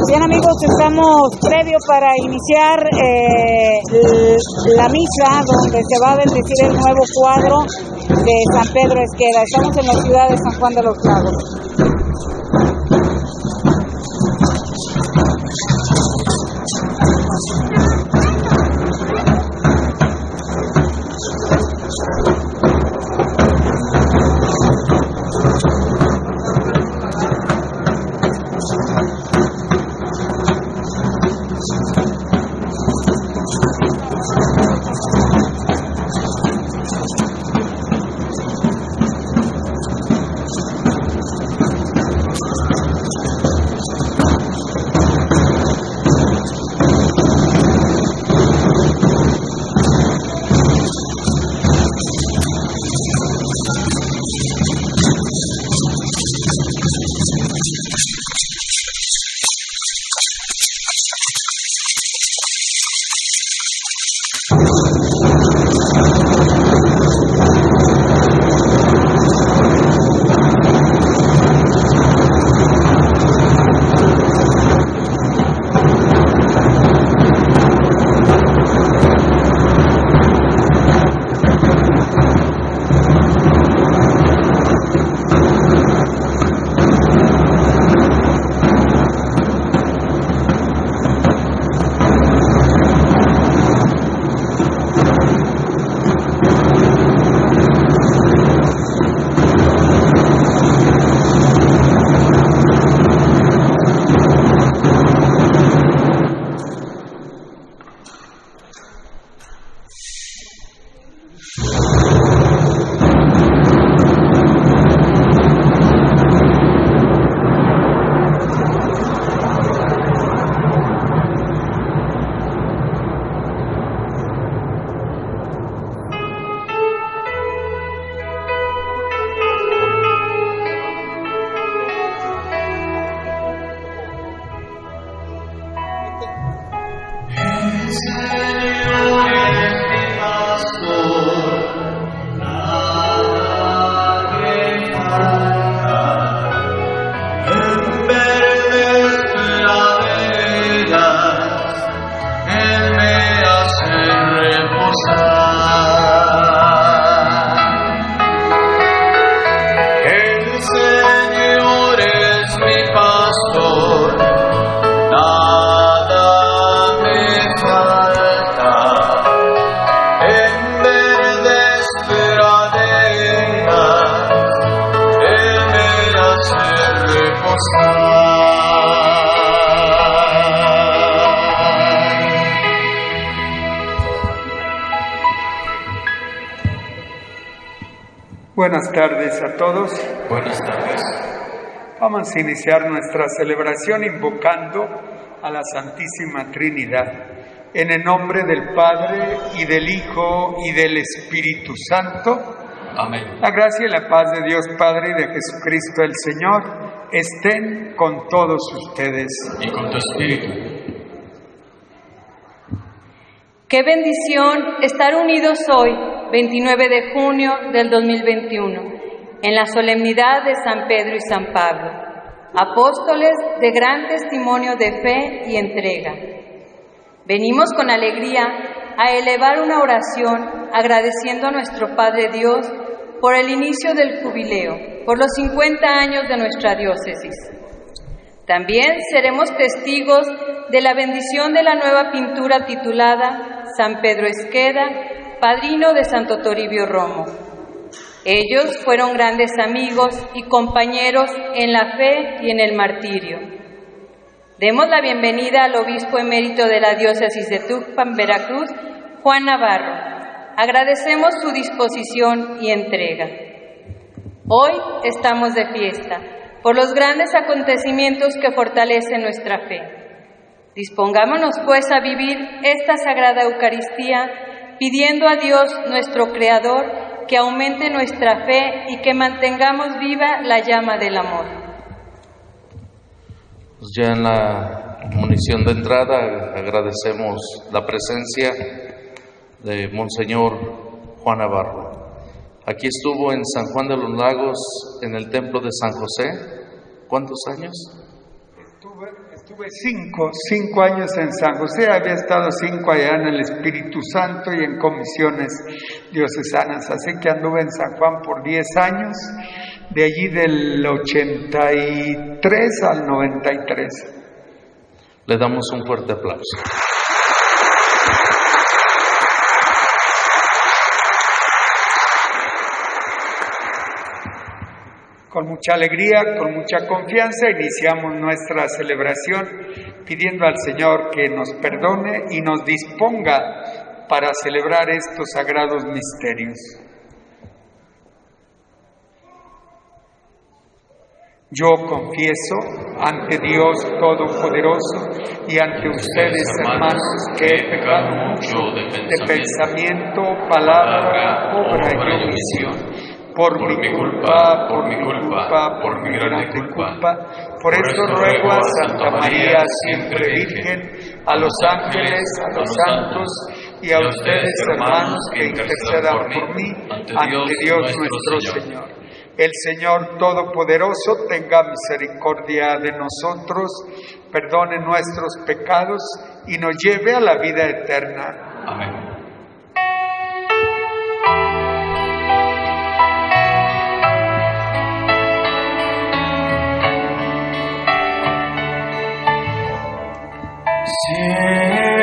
Bien, amigos, estamos previo para iniciar la misa donde se va a bendecir el nuevo cuadro de San Pedro Esqueda. Estamos en la ciudad de San Juan de los Lagos. Buenas tardes a todos. Buenas tardes. Vamos a iniciar nuestra celebración invocando a la Santísima Trinidad. En el nombre del Padre, y del Hijo, y del Espíritu Santo. Amén. La gracia y la paz de Dios Padre y de Jesucristo el Señor estén con todos ustedes. Y con tu espíritu. Qué bendición estar unidos hoy, 29 de junio del 2021, en la solemnidad de San Pedro y San Pablo, apóstoles de gran testimonio de fe y entrega. Venimos con alegría a elevar una oración agradeciendo a nuestro Padre Dios por el inicio del jubileo, por los 50 años de nuestra diócesis. También seremos testigos de la bendición de la nueva pintura titulada San Pedro Esqueda, padrino de Santo Toribio Romo. Ellos fueron grandes amigos y compañeros en la fe y en el martirio. Demos la bienvenida al obispo emérito de la diócesis de Tuxpan, Veracruz, Juan Navarro. Agradecemos su disposición y entrega. Hoy estamos de fiesta por los grandes acontecimientos que fortalecen nuestra fe. Dispongámonos pues a vivir esta sagrada Eucaristía pidiendo a Dios, nuestro Creador, que aumente nuestra fe y que mantengamos viva la llama del amor. Pues ya en la munición de entrada agradecemos la presencia de Monseñor Juan Navarro. Aquí estuvo en San Juan de los Lagos, en el templo de San José. ¿Cuántos años? Estuve cinco años en San José, había estado 5 allá en el Espíritu Santo y en comisiones diocesanas, así que anduve en San Juan por 10 años, de allí del 83 al 93. Le damos un fuerte aplauso. Con mucha alegría, con mucha confianza, iniciamos nuestra celebración pidiendo al Señor que nos perdone y nos disponga para celebrar estos sagrados misterios. Yo confieso ante Dios Todopoderoso y ante ustedes, hermanos, que he pecado mucho de pensamiento, palabra, obra y omisión. Por mi culpa, por mi grande culpa. Por esto ruego a Santa María, siempre Virgen, a los ángeles, a los santos y a ustedes, hermanos, que intercedan por mí ante Dios nuestro Señor. El Señor Todopoderoso tenga misericordia de nosotros, perdone nuestros pecados y nos lleve a la vida eterna. Amén. Señor,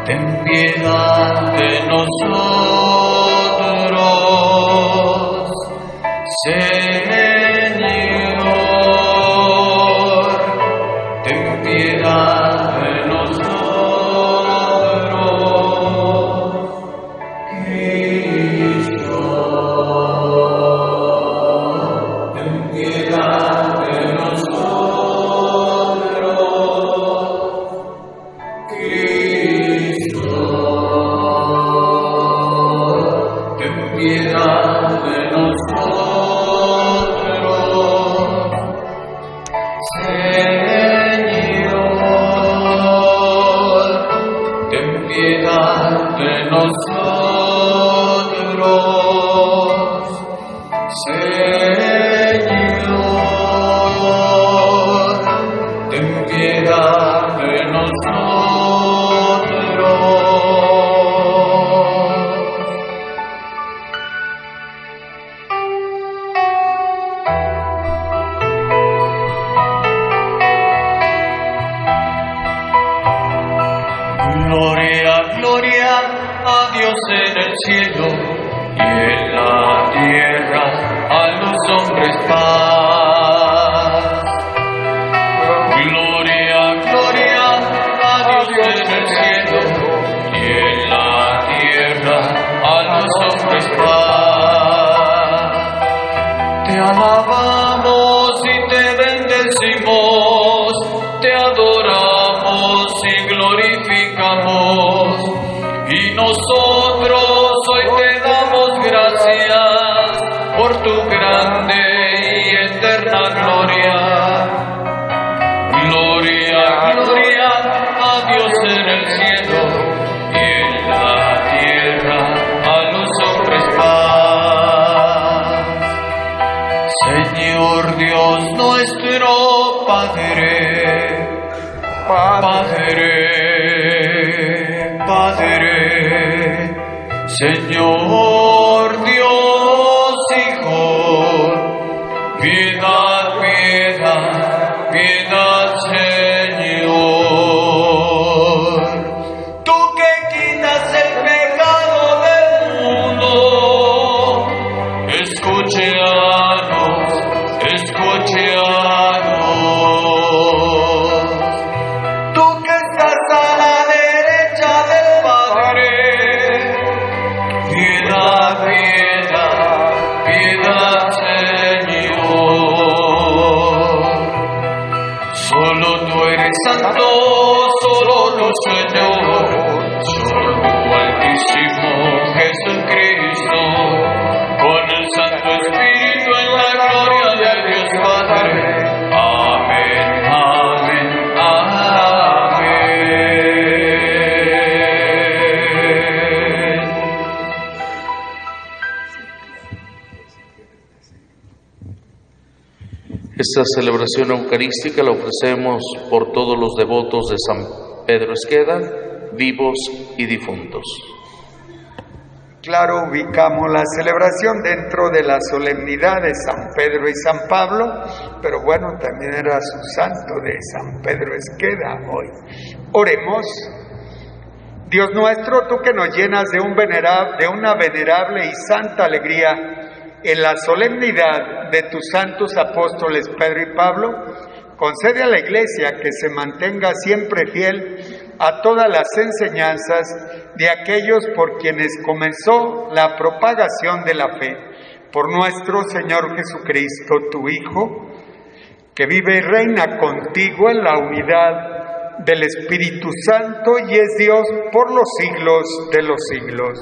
ten piedad de nosotros. Señor, ten piedad de nosotros. Cristo, ten piedad de nosotros. Gloria a Dios en el cielo y en la tierra a los alabamos y te bendecimos, te adoramos y glorificamos. Y nosotros hoy te damos gracias por tu grande y eterna gloria. Gloria, gloria a Dios en el cielo y en la tierra a los hombres paz. Señor Dios nuestro Padre, Señor Dios Hijo, piedad, Señor. Tú que quitas el pecado del mundo, escúchanos. Tú que estás a la derecha del Padre, piedad, Señor. Solo tú eres santo, solo tú, Señor, solo tú, Altísimo Jesucristo, con el Santo Espíritu en la gloria de Dios Padre. Amén, amén, amén. Esta celebración eucarística la ofrecemos por todos los devotos de San Pedro Esqueda, vivos y difuntos. Claro, ubicamos la celebración dentro de la solemnidad de San Pedro y San Pablo, pero bueno, también era su santo de San Pedro Esqueda hoy. Oremos. Dios nuestro, tú que nos llenas de una venerable y santa alegría en la solemnidad de tus santos apóstoles Pedro y Pablo, concede a la Iglesia que se mantenga siempre fiel a todas las enseñanzas de aquellos por quienes comenzó la propagación de la fe. Por nuestro Señor Jesucristo, tu Hijo, que vive y reina contigo en la unidad del Espíritu Santo y es Dios por los siglos de los siglos.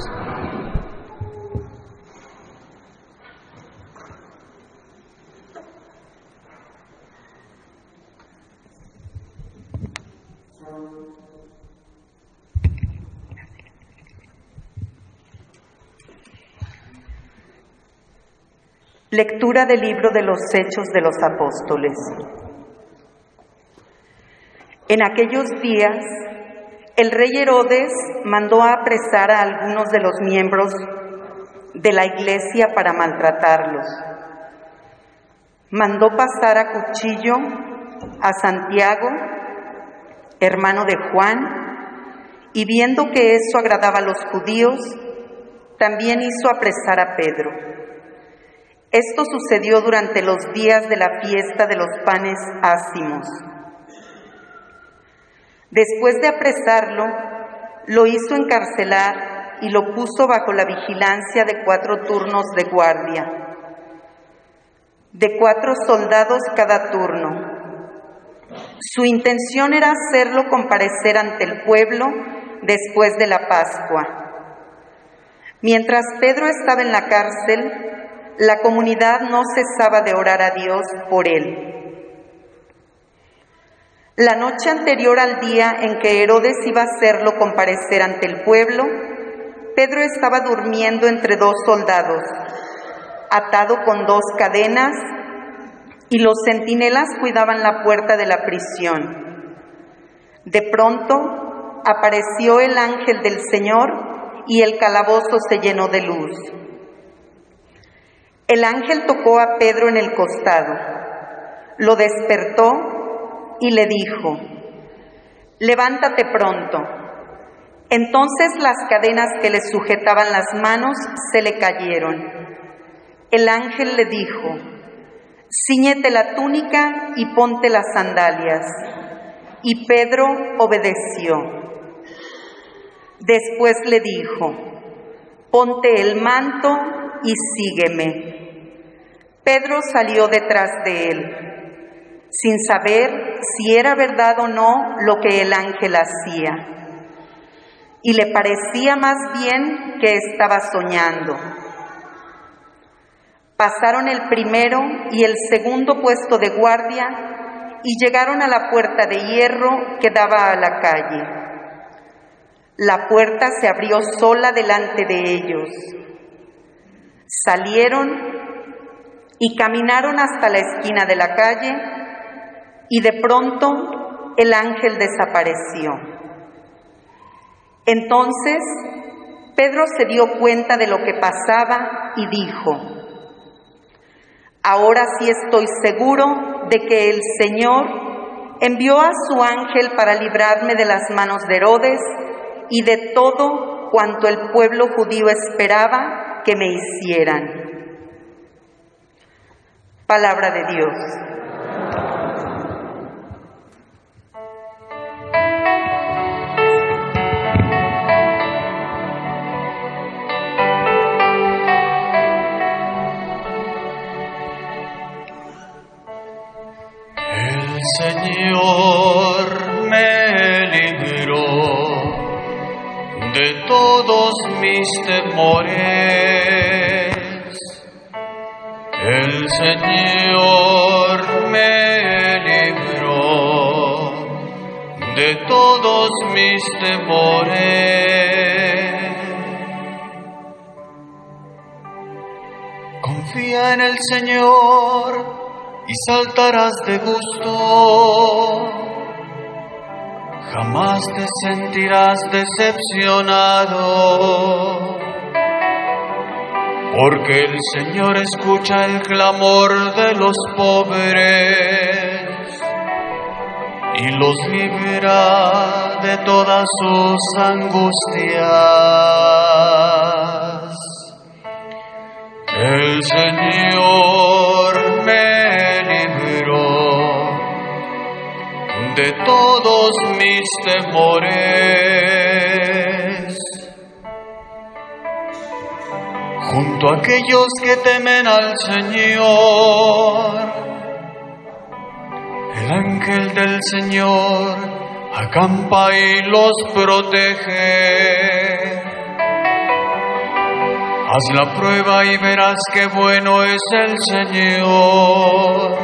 Lectura del libro de los Hechos de los Apóstoles. En aquellos días, el rey Herodes mandó a apresar a algunos de los miembros de la iglesia para maltratarlos. Mandó pasar a cuchillo a Santiago, hermano de Juan, y viendo que eso agradaba a los judíos, también hizo apresar a Pedro. Esto sucedió durante los días de la fiesta de los panes ácimos. Después de apresarlo, lo hizo encarcelar y lo puso bajo la vigilancia de 4 turnos de guardia, de 4 soldados cada turno. Su intención era hacerlo comparecer ante el pueblo después de la Pascua. Mientras Pedro estaba en la cárcel, la comunidad no cesaba de orar a Dios por él. La noche anterior al día en que Herodes iba a hacerlo comparecer ante el pueblo, Pedro estaba durmiendo entre 2 soldados, atado con 2 cadenas, y los centinelas cuidaban la puerta de la prisión. De pronto apareció el ángel del Señor y el calabozo se llenó de luz. El ángel tocó a Pedro en el costado, lo despertó y le dijo: «Levántate pronto». Entonces las cadenas que le sujetaban las manos se le cayeron. El ángel le dijo: «Cíñete la túnica y ponte las sandalias». Y Pedro obedeció. Después le dijo: «Ponte el manto y sígueme». Pedro salió detrás de él, sin saber si era verdad o no lo que el ángel hacía, y le parecía más bien que estaba soñando. Pasaron el primero y el segundo puesto de guardia y llegaron a la puerta de hierro que daba a la calle. La puerta se abrió sola delante de ellos. Salieron y caminaron hasta la esquina de la calle, y de pronto el ángel desapareció. Entonces Pedro se dio cuenta de lo que pasaba y dijo: ahora sí estoy seguro de que el Señor envió a su ángel para librarme de las manos de Herodes y de todo cuanto el pueblo judío esperaba que me hicieran. Palabra de Dios. El Señor me libró de todos mis temores. El Señor me libró de todos mis temores. Confía en el Señor y saltarás de gusto. Jamás te sentirás decepcionado, porque el Señor escucha el clamor de los pobres y los libera de todas sus angustias. El Señor me libró de todos mis temores. Junto a aquellos que temen al Señor, el ángel del Señor acampa y los protege. Haz la prueba y verás qué bueno es el Señor.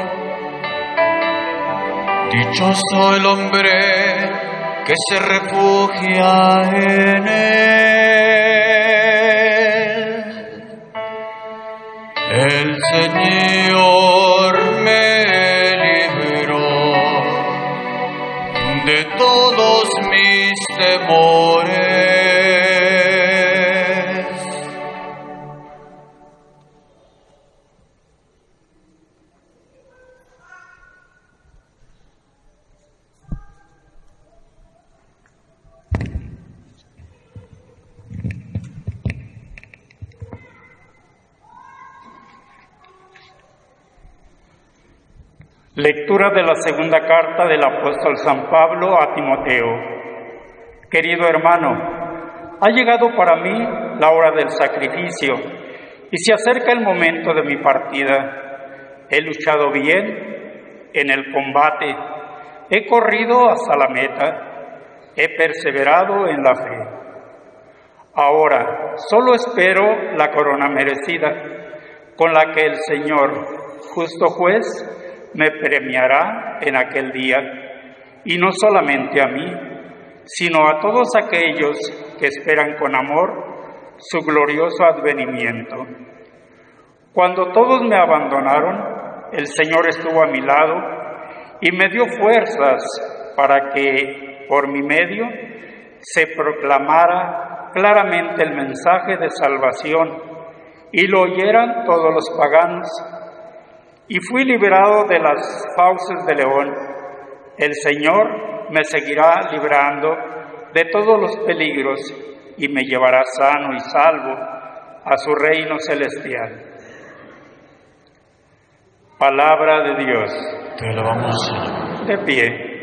Dichoso el hombre que se refugia en él. El Señor me libró de todos mis temores. Lectura de la segunda carta del apóstol San Pablo a Timoteo. Querido hermano, ha llegado para mí la hora del sacrificio y se acerca el momento de mi partida. He luchado bien en el combate, he corrido hasta la meta, he perseverado en la fe. Ahora solo espero la corona merecida, con la que el Señor, justo juez, me premiará en aquel día, y no solamente a mí, sino a todos aquellos que esperan con amor su glorioso advenimiento. Cuando todos me abandonaron, el Señor estuvo a mi lado y me dio fuerzas para que, por mi medio, se proclamara claramente el mensaje de salvación y lo oyeran todos los paganos. Y fui liberado de las fauces de león. El Señor me seguirá librando de todos los peligros y me llevará sano y salvo a su reino celestial. Palabra de Dios. Te alabamos, Señor. De pie.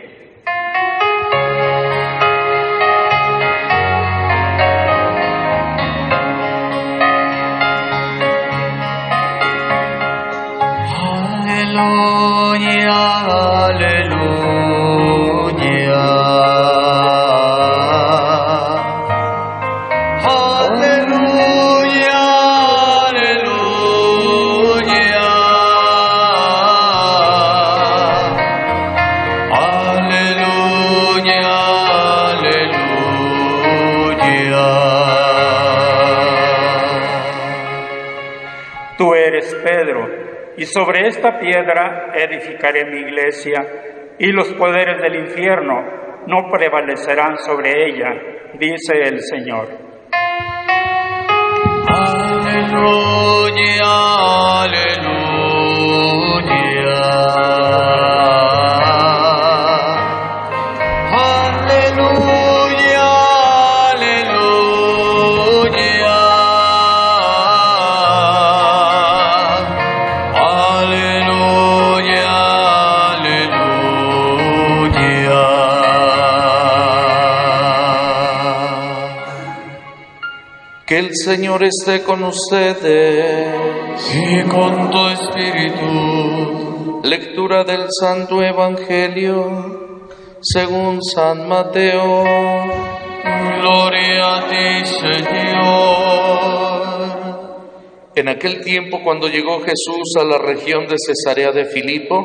Tú eres Pedro, y sobre esta piedra edificaré mi iglesia, y los poderes del infierno no prevalecerán sobre ella, dice el Señor. Aleluya, aleluya. Aleluya, aleluya. Aleluya, aleluya. Que el Señor esté con ustedes. Y con tu espíritu. Lectura del Santo Evangelio según San Mateo. Gloria a ti, Señor. En aquel tiempo, cuando llegó Jesús a la región de Cesarea de Filipo,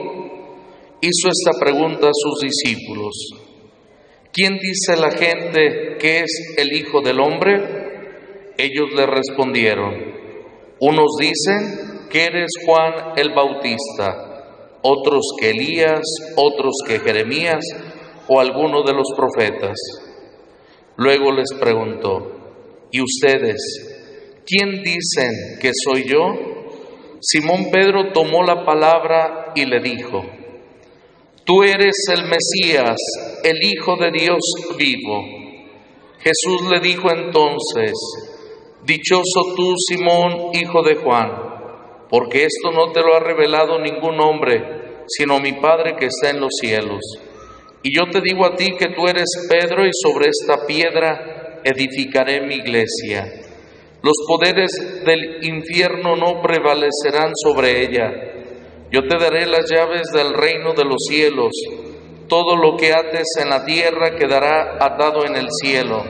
hizo esta pregunta a sus discípulos: ¿quién dice la gente que es el Hijo del Hombre? Ellos le respondieron: unos dicen que eres Juan el Bautista, otros que Elías, otros que Jeremías o alguno de los profetas. Luego les preguntó: ¿y ustedes? ¿Quién dicen que soy yo? Simón Pedro tomó la palabra y le dijo: tú eres el Mesías, el Hijo de Dios vivo. Jesús le dijo entonces: dichoso tú, Simón, hijo de Juan, porque esto no te lo ha revelado ningún hombre, sino mi Padre que está en los cielos. Y yo te digo a ti que tú eres Pedro, y sobre esta piedra edificaré mi iglesia. Los poderes del infierno no prevalecerán sobre ella. Yo te daré las llaves del reino de los cielos. Todo lo que ates en la tierra quedará atado en el cielo.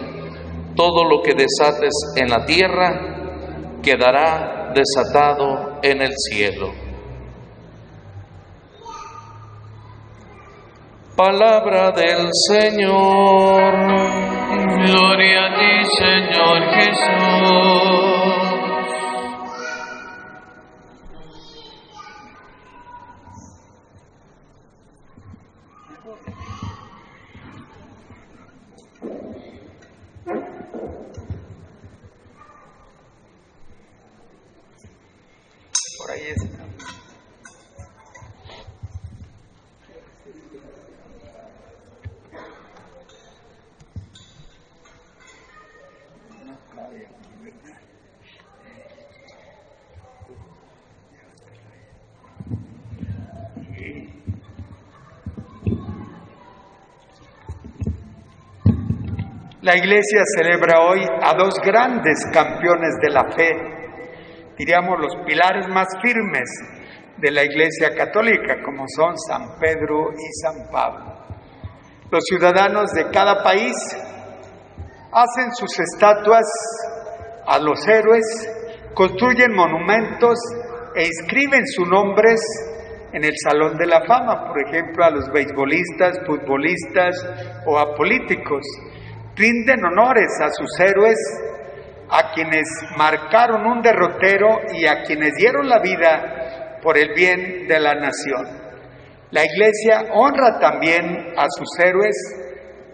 Todo lo que desates en la tierra quedará desatado en el cielo. Palabra del Señor. Gloria a ti, Señor Jesús. Por ahí está. La Iglesia celebra hoy a dos grandes campeones de la fe, diríamos los pilares más firmes de la Iglesia Católica, como son San Pedro y San Pablo. Los ciudadanos de cada país hacen sus estatuas a los héroes, construyen monumentos e inscriben sus nombres en el Salón de la Fama, por ejemplo, a los beisbolistas, futbolistas o a políticos. Rinden honores a sus héroes, a quienes marcaron un derrotero y a quienes dieron la vida por el bien de la nación. La Iglesia honra también a sus héroes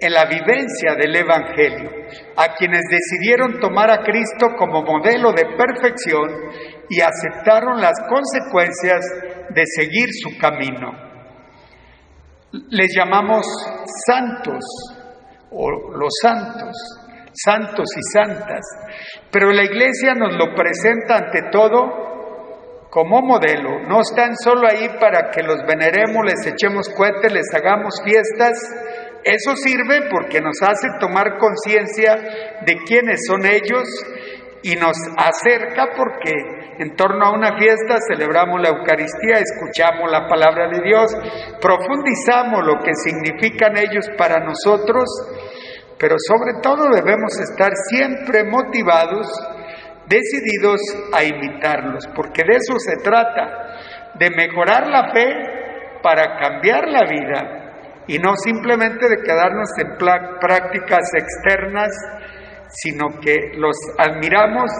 en la vivencia del Evangelio, a quienes decidieron tomar a Cristo como modelo de perfección y aceptaron las consecuencias de seguir su camino. Les llamamos santos o los santos, santos y santas, pero la Iglesia nos lo presenta ante todo como modelo. No están solo ahí para que los veneremos, les echemos cohetes, les hagamos fiestas. Eso sirve porque nos hace tomar conciencia de quiénes son ellos y nos acerca porque en torno a una fiesta celebramos la Eucaristía, escuchamos la palabra de Dios, profundizamos lo que significan ellos para nosotros, pero sobre todo debemos estar siempre motivados, decididos a imitarlos, porque de eso se trata, de mejorar la fe para cambiar la vida y no simplemente de quedarnos en prácticas externas, sino que los admiramos,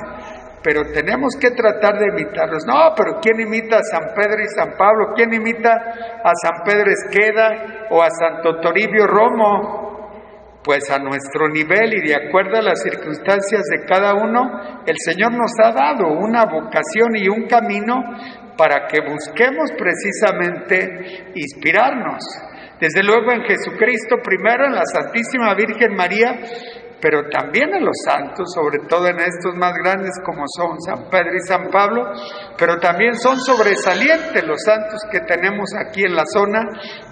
pero tenemos que tratar de imitarlos. No, pero ¿quién imita a San Pedro y San Pablo? ¿Quién imita a San Pedro Esqueda o a Santo Toribio Romo? Pues a nuestro nivel y de acuerdo a las circunstancias de cada uno, el Señor nos ha dado una vocación y un camino para que busquemos precisamente inspirarnos. Desde luego en Jesucristo primero, en la Santísima Virgen María, pero también en los santos, sobre todo en estos más grandes como son San Pedro y San Pablo, pero también son sobresalientes los santos que tenemos aquí en la zona,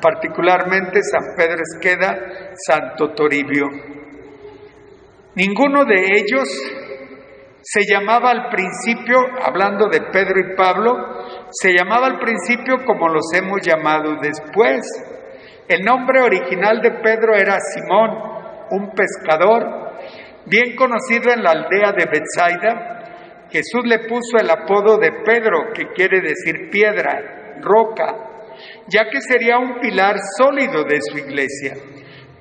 particularmente San Pedro Esqueda, Santo Toribio. Ninguno de ellos se llamaba al principio, hablando de Pedro y Pablo, se llamaba al principio como los hemos llamado después. El nombre original de Pedro era Simón, un pescador, bien conocido en la aldea de Betsaida. Jesús le puso el apodo de Pedro, que quiere decir piedra, roca, ya que sería un pilar sólido de su iglesia.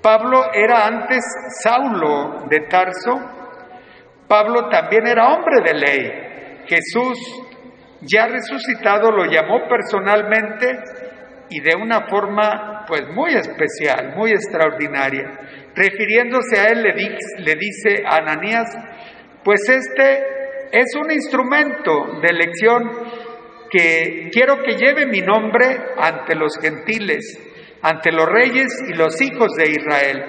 Pablo era antes Saulo de Tarso. Pablo también era hombre de ley. Jesús, ya resucitado, lo llamó personalmente y de una forma pues muy especial, muy extraordinaria. Refiriéndose a él le dice a Ananías, pues este es un instrumento de elección que quiero que lleve mi nombre ante los gentiles, ante los reyes y los hijos de Israel.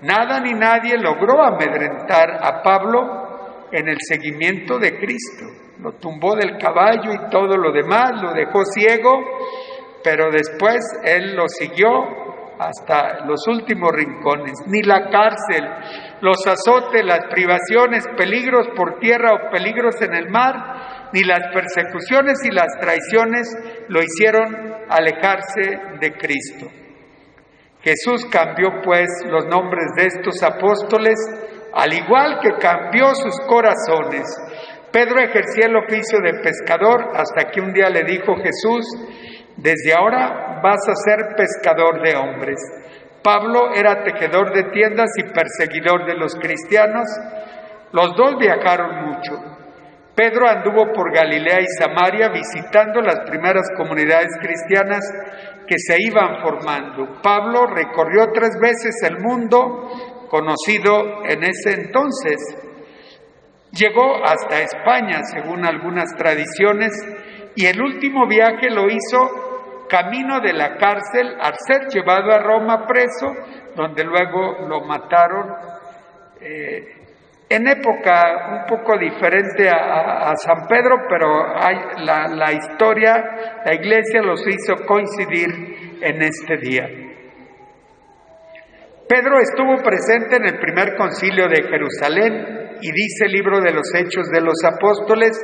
Nada ni nadie logró amedrentar a Pablo en el seguimiento de Cristo. Lo tumbó del caballo y todo lo demás, lo dejó ciego, pero después él lo siguió hasta los últimos rincones. Ni la cárcel, los azotes, las privaciones, peligros por tierra o peligros en el mar, ni las persecuciones y las traiciones lo hicieron alejarse de Cristo. Jesús cambió pues los nombres de estos apóstoles, al igual que cambió sus corazones. Pedro ejercía el oficio de pescador hasta que un día le dijo Jesús, desde ahora vas a ser pescador de hombres. Pablo era tejedor de tiendas y perseguidor de los cristianos. Los dos viajaron mucho. Pedro anduvo por Galilea y Samaria visitando las primeras comunidades cristianas que se iban formando. Pablo recorrió 3 veces el mundo conocido en ese entonces. Llegó hasta España, según algunas tradiciones, y el último viaje lo hizo camino de la cárcel al ser llevado a Roma preso, donde luego lo mataron en época un poco diferente a San Pedro, pero la historia, la iglesia los hizo coincidir en este día. Pedro estuvo presente en el primer concilio de Jerusalén y dice el libro de los Hechos de los Apóstoles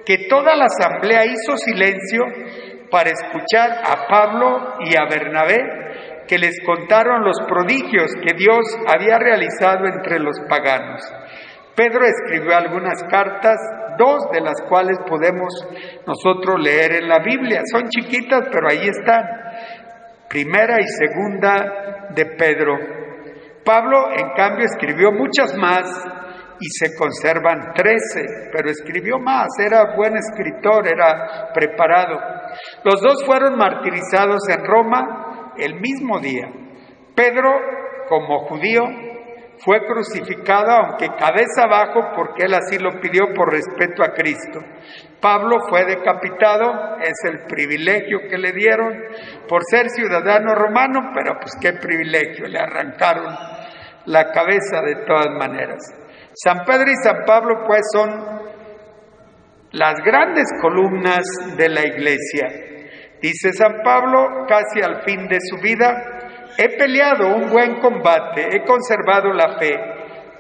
que toda la asamblea hizo silencio para escuchar a Pablo y a Bernabé, que les contaron los prodigios que Dios había realizado entre los paganos. Pedro escribió algunas cartas, 2 de las cuales podemos nosotros leer en la Biblia. Son chiquitas, pero ahí están. Primera y segunda de Pedro. Pablo, en cambio, escribió muchas más y se conservan 13, pero escribió más, era buen escritor, era preparado. Los 2 fueron martirizados en Roma el mismo día. Pedro, como judío, fue crucificado, aunque cabeza abajo, porque él así lo pidió por respeto a Cristo. Pablo fue decapitado, es el privilegio que le dieron por ser ciudadano romano, pero pues qué privilegio, le arrancaron la cabeza de todas maneras. San Pedro y San Pablo pues son las grandes columnas de la iglesia. Dice San Pablo casi al fin de su vida, he peleado un buen combate, he conservado la fe,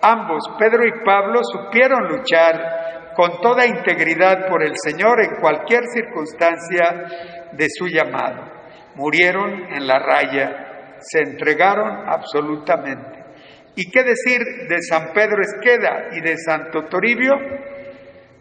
Ambos, Pedro y Pablo, supieron luchar con toda integridad por el Señor en cualquier circunstancia de su llamado. Murieron en la raya, se entregaron absolutamente. ¿Y qué decir de San Pedro Esqueda y de Santo Toribio?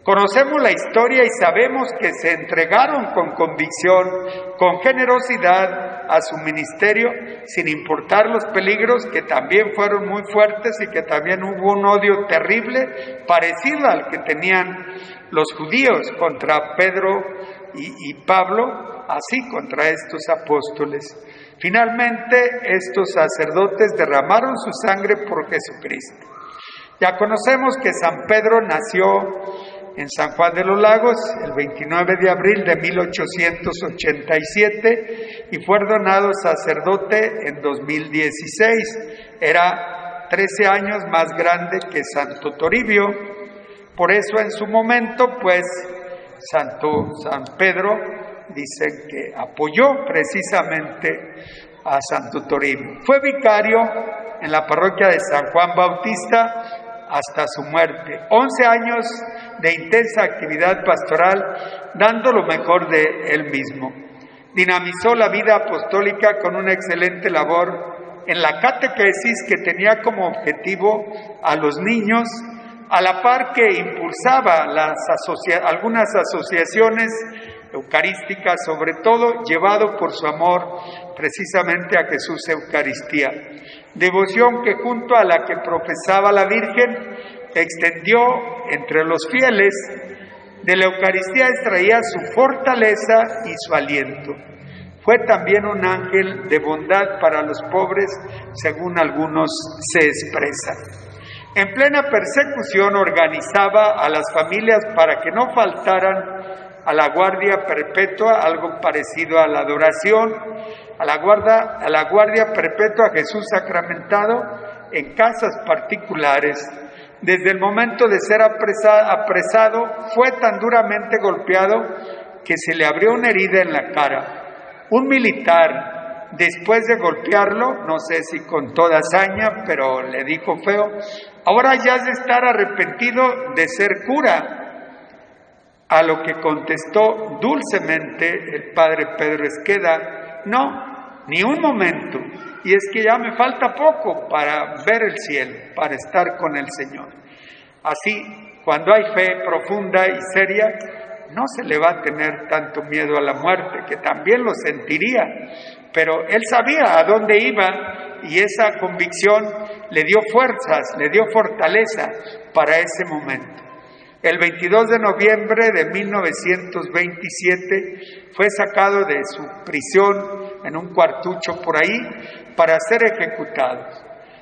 Conocemos la historia y sabemos que se entregaron con convicción, con generosidad a su ministerio, sin importar los peligros que también fueron muy fuertes y que también hubo un odio terrible, parecido al que tenían los judíos contra Pedro y Pablo, así contra estos apóstoles. Finalmente, estos sacerdotes derramaron su sangre por Jesucristo. Ya conocemos que San Pedro nació en San Juan de los Lagos el 29 de abril de 1887 y fue ordenado sacerdote en 2016. Era 13 años más grande que Santo Toribio. Por eso en su momento, pues, San Pedro dicen que apoyó precisamente a Santo Toribio. Fue vicario en la parroquia de San Juan Bautista hasta su muerte. 11 años de intensa actividad pastoral, dando lo mejor de él mismo. Dinamizó la vida apostólica con una excelente labor en la catequesis que tenía como objetivo a los niños, a la par que impulsaba algunas asociaciones eucarísticas, sobre todo llevado por su amor precisamente a Jesús Eucaristía. Devoción que junto a la que profesaba la Virgen extendió entre los fieles. De la Eucaristía extraía su fortaleza y su aliento. Fue también un ángel de bondad para los pobres, según algunos se expresa. En plena persecución organizaba a las familias para que no faltaran a la guardia perpetua, algo parecido a la adoración, a la guardia perpetua a Jesús sacramentado en casas particulares. Desde el momento de ser apresado, fue tan duramente golpeado que se le abrió una herida en la cara. Un militar, después de golpearlo, no sé si con toda hazaña, pero le dijo feo: ahora ya has de estar arrepentido de ser cura. A lo que contestó dulcemente el padre Pedro Esqueda: no, ni un momento, y es que ya me falta poco para ver el cielo, para estar con el Señor. Así, cuando hay fe profunda y seria, no se le va a tener tanto miedo a la muerte, que también lo sentiría, pero él sabía a dónde iba y esa convicción le dio fuerzas, le dio fortaleza para ese momento. El 22 de noviembre de 1927 fue sacado de su prisión en un cuartucho por ahí para ser ejecutado.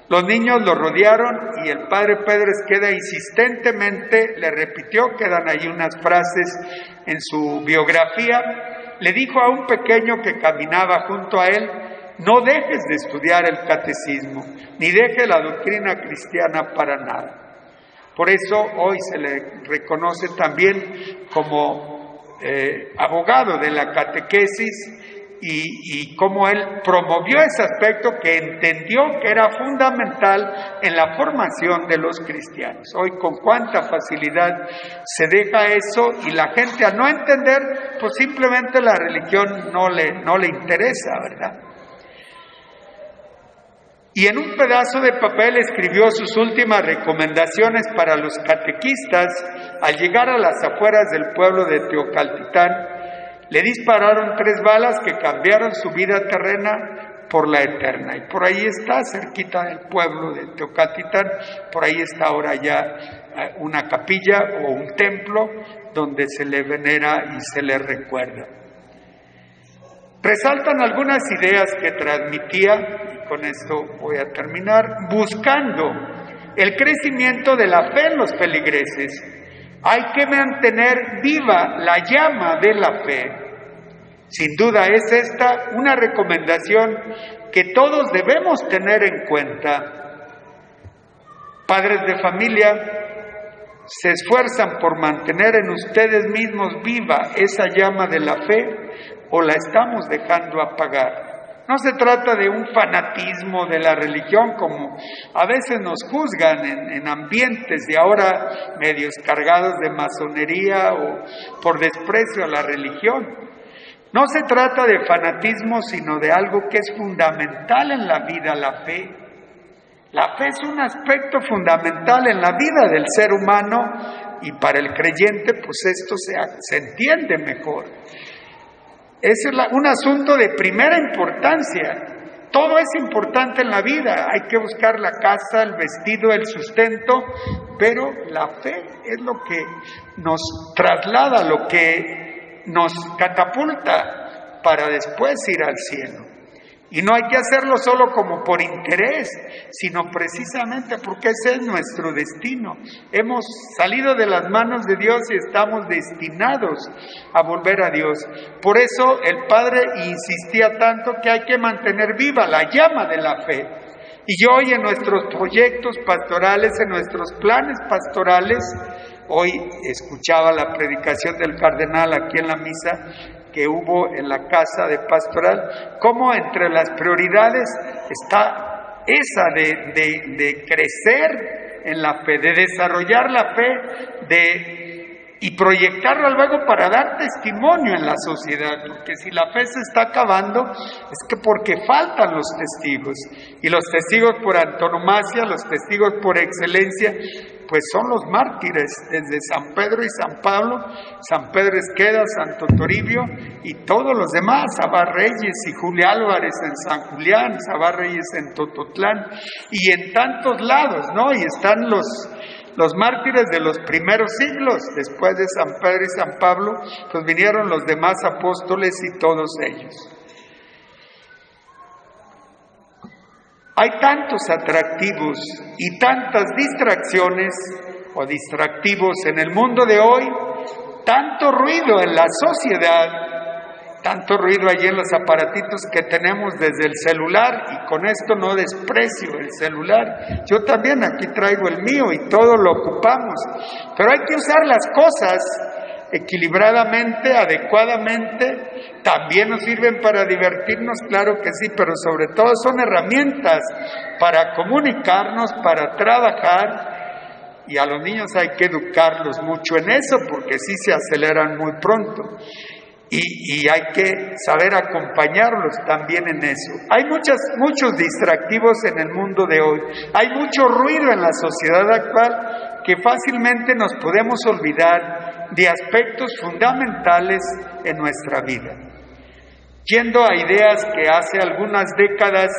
Los niños lo rodearon y el padre Pedro Esqueda insistentemente le repitió, quedan ahí unas frases en su biografía, le dijo a un pequeño que caminaba junto a él: no dejes de estudiar el catecismo, ni dejes la doctrina cristiana para nada. Por eso hoy se le reconoce también como abogado de la catequesis y cómo él promovió ese aspecto que entendió que era fundamental en la formación de los cristianos. Hoy con cuánta facilidad se deja eso y la gente, al no entender, pues simplemente la religión no le interesa, ¿verdad? Y en un pedazo de papel escribió sus últimas recomendaciones para los catequistas. Al llegar a las afueras del pueblo de Teocaltitán, le dispararon 3 balas que cambiaron su vida terrena por la eterna. Y por ahí está, cerquita del pueblo de Teocaltitán, por ahí está ahora ya una capilla o un templo donde se le venera y se le recuerda. Resaltan algunas ideas que transmitía, y con esto voy a terminar, buscando el crecimiento de la fe en los feligreses. Hay que mantener viva la llama de la fe. Sin duda es esta una recomendación que todos debemos tener en cuenta. Padres de familia, se esfuerzan por mantener en ustedes mismos viva esa llama de la fe, o la estamos dejando apagar. No se trata de un fanatismo de la religión como a veces nos juzgan en ambientes de ahora medios cargados de masonería o por desprecio a la religión. No se trata de fanatismo, sino de algo que es fundamental en la vida, la fe. La fe es un aspecto fundamental en la vida del ser humano y para el creyente, pues esto se entiende mejor. Es un asunto de primera importancia. Todo es importante en la vida. Hay que buscar la casa, el vestido, el sustento, pero la fe es lo que nos traslada, lo que nos catapulta para después ir al cielo. Y no hay que hacerlo solo como por interés, sino precisamente porque ese es nuestro destino. Hemos salido de las manos de Dios y estamos destinados a volver a Dios. Por eso el Padre insistía tanto que hay que mantener viva la llama de la fe. Y hoy en nuestros proyectos pastorales, en nuestros planes pastorales, hoy escuchaba la predicación del cardenal aquí en la misa que hubo en la casa de pastoral, cómo entre las prioridades está esa de crecer en la fe, de desarrollar la fe, y proyectarla luego para dar testimonio en la sociedad, porque si la fe se está acabando es que porque faltan los testigos, y los testigos por antonomasia, los testigos por excelencia, pues son los mártires, desde San Pedro y San Pablo, San Pedro Esqueda, Santo Toribio y todos los demás, Sabá Reyes y Julia Álvarez en San Julián, Sabá Reyes en Tototlán y en tantos lados, ¿no? Y están los mártires de los primeros siglos, después de San Pedro y San Pablo, pues vinieron los demás apóstoles y todos ellos. Hay tantos atractivos y tantas distracciones o distractivos en el mundo de hoy, tanto ruido en la sociedad, tanto ruido allí en los aparatitos que tenemos desde el celular, y con esto no desprecio el celular. Yo también aquí traigo el mío y todo lo ocupamos, pero hay que usar las cosas equilibradamente, adecuadamente. También nos sirven para divertirnos, claro que sí, pero sobre todo son herramientas para comunicarnos, para trabajar, y a los niños hay que educarlos mucho en eso porque sí se aceleran muy pronto. Y hay que saber acompañarlos también en eso. Hay muchos distractivos en el mundo de hoy. Hay mucho ruido en la sociedad actual que fácilmente nos podemos olvidar de aspectos fundamentales en nuestra vida. Yendo a ideas que hace algunas décadas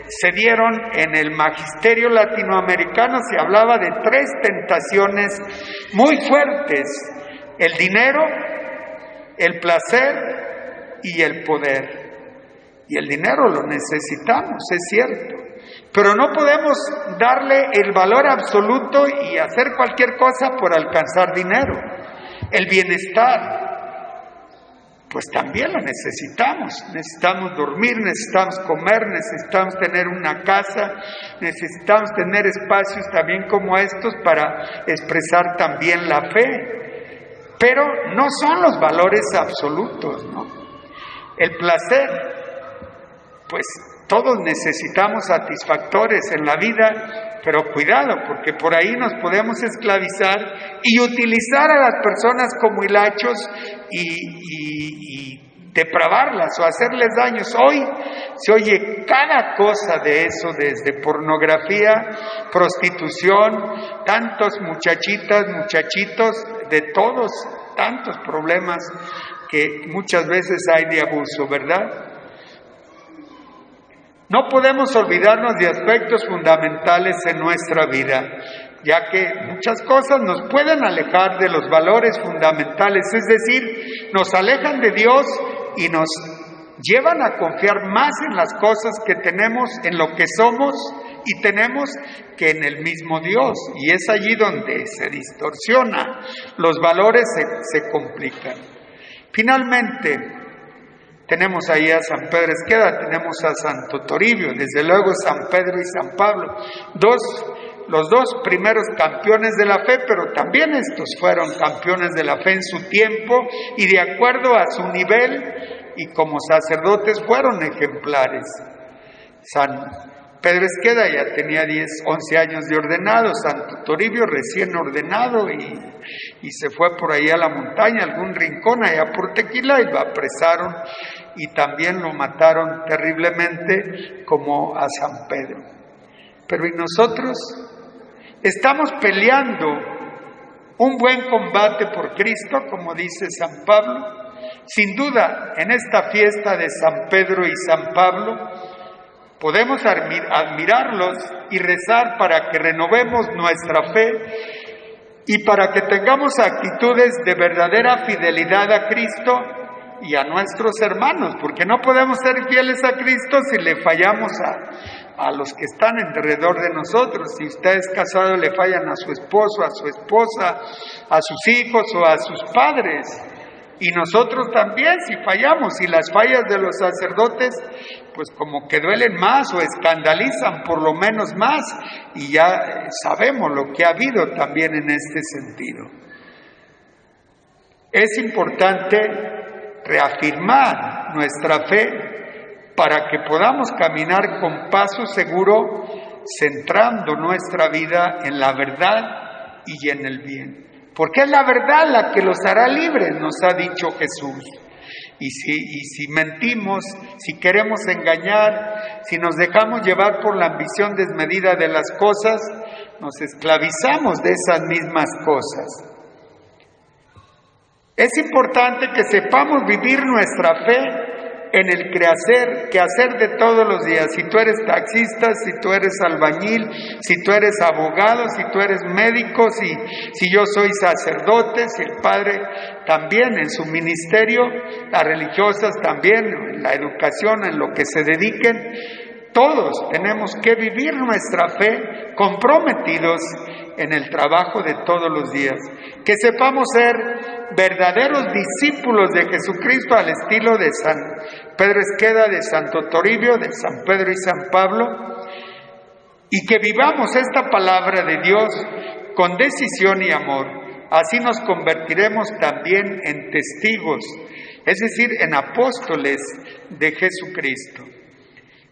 se dieron en el magisterio latinoamericano, se hablaba de 3 tentaciones muy fuertes: el dinero, el placer y el poder. Y el dinero lo necesitamos, es cierto, pero no podemos darle el valor absoluto y hacer cualquier cosa por alcanzar dinero. El bienestar, pues también lo necesitamos. Necesitamos dormir, necesitamos comer, necesitamos tener una casa, necesitamos tener espacios también como estos para expresar también la fe. Pero no son los valores absolutos, ¿no? El placer, pues todos necesitamos satisfactores en la vida, pero cuidado, porque por ahí nos podemos esclavizar y utilizar a las personas como hilachos y depravarlas o hacerles daños. Hoy se oye cada cosa de eso, desde pornografía, prostitución, tantos muchachitas, muchachitos, de todos, tantos problemas que muchas veces hay de abuso, ¿verdad? No podemos olvidarnos de aspectos fundamentales en nuestra vida, ya que muchas cosas nos pueden alejar de los valores fundamentales, es decir, nos alejan de Dios y nos llevan a confiar más en las cosas que tenemos, en lo que somos y tenemos, que en el mismo Dios. Y es allí donde se distorsiona, los valores se complican. Finalmente, tenemos ahí a San Pedro Esqueda, tenemos a Santo Toribio, desde luego San Pedro y San Pablo, los dos primeros campeones de la fe, pero también estos fueron campeones de la fe en su tiempo y de acuerdo a su nivel y como sacerdotes fueron ejemplares. San Pedro Esqueda ya tenía 11 años de ordenado, Santo Toribio recién ordenado y se fue por ahí a la montaña, a algún rincón allá por Tequila, y lo apresaron y también lo mataron terriblemente como a San Pedro. Pero ¿y nosotros? Estamos peleando un buen combate por Cristo, como dice San Pablo. Sin duda, en esta fiesta de San Pedro y San Pablo, podemos admirarlos y rezar para que renovemos nuestra fe y para que tengamos actitudes de verdadera fidelidad a Cristo y a nuestros hermanos, porque no podemos ser fieles a Cristo si le fallamos a los que están alrededor de nosotros. Si usted es casado, le fallan a su esposo, a su esposa, a sus hijos o a sus padres. Y nosotros también, si fallamos, y las fallas de los sacerdotes, pues como que duelen más o escandalizan por lo menos más, y ya sabemos lo que ha habido también en este sentido. Es importante reafirmar nuestra fe para que podamos caminar con paso seguro, centrando nuestra vida en la verdad y en el bien. Porque es la verdad la que los hará libres, nos ha dicho Jesús. Y si mentimos, si queremos engañar, si nos dejamos llevar por la ambición desmedida de las cosas, nos esclavizamos de esas mismas cosas. Es importante que sepamos vivir nuestra fe en el quehacer de todos los días. Si tú eres taxista, si tú eres albañil, si tú eres abogado, si tú eres médico, si yo soy sacerdote, si el padre también en su ministerio, las religiosas también, en la educación, en lo que se dediquen, todos tenemos que vivir nuestra fe comprometidos en el trabajo de todos los días. Que sepamos ser verdaderos discípulos de Jesucristo al estilo de San Pedro Esqueda, de Santo Toribio, de San Pedro y San Pablo, y que vivamos esta palabra de Dios con decisión y amor. Así nos convertiremos también en testigos, es decir, en apóstoles de Jesucristo.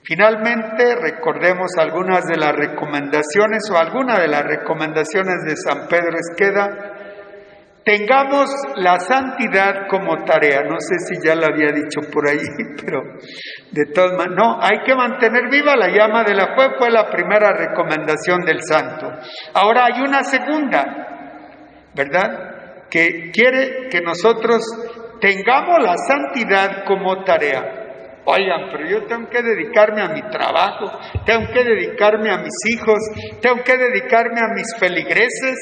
Finalmente, recordemos algunas de las recomendaciones o alguna de las recomendaciones de San Pedro Esqueda. Tengamos la santidad como tarea. No sé si ya lo había dicho por ahí, pero de todas maneras, no, hay que mantener viva la llama de la fe, fue la primera recomendación del santo. Ahora hay una segunda, ¿verdad? Que quiere que nosotros tengamos la santidad como tarea. Oigan, pero yo tengo que dedicarme a mi trabajo, tengo que dedicarme a mis hijos, tengo que dedicarme a mis feligreses.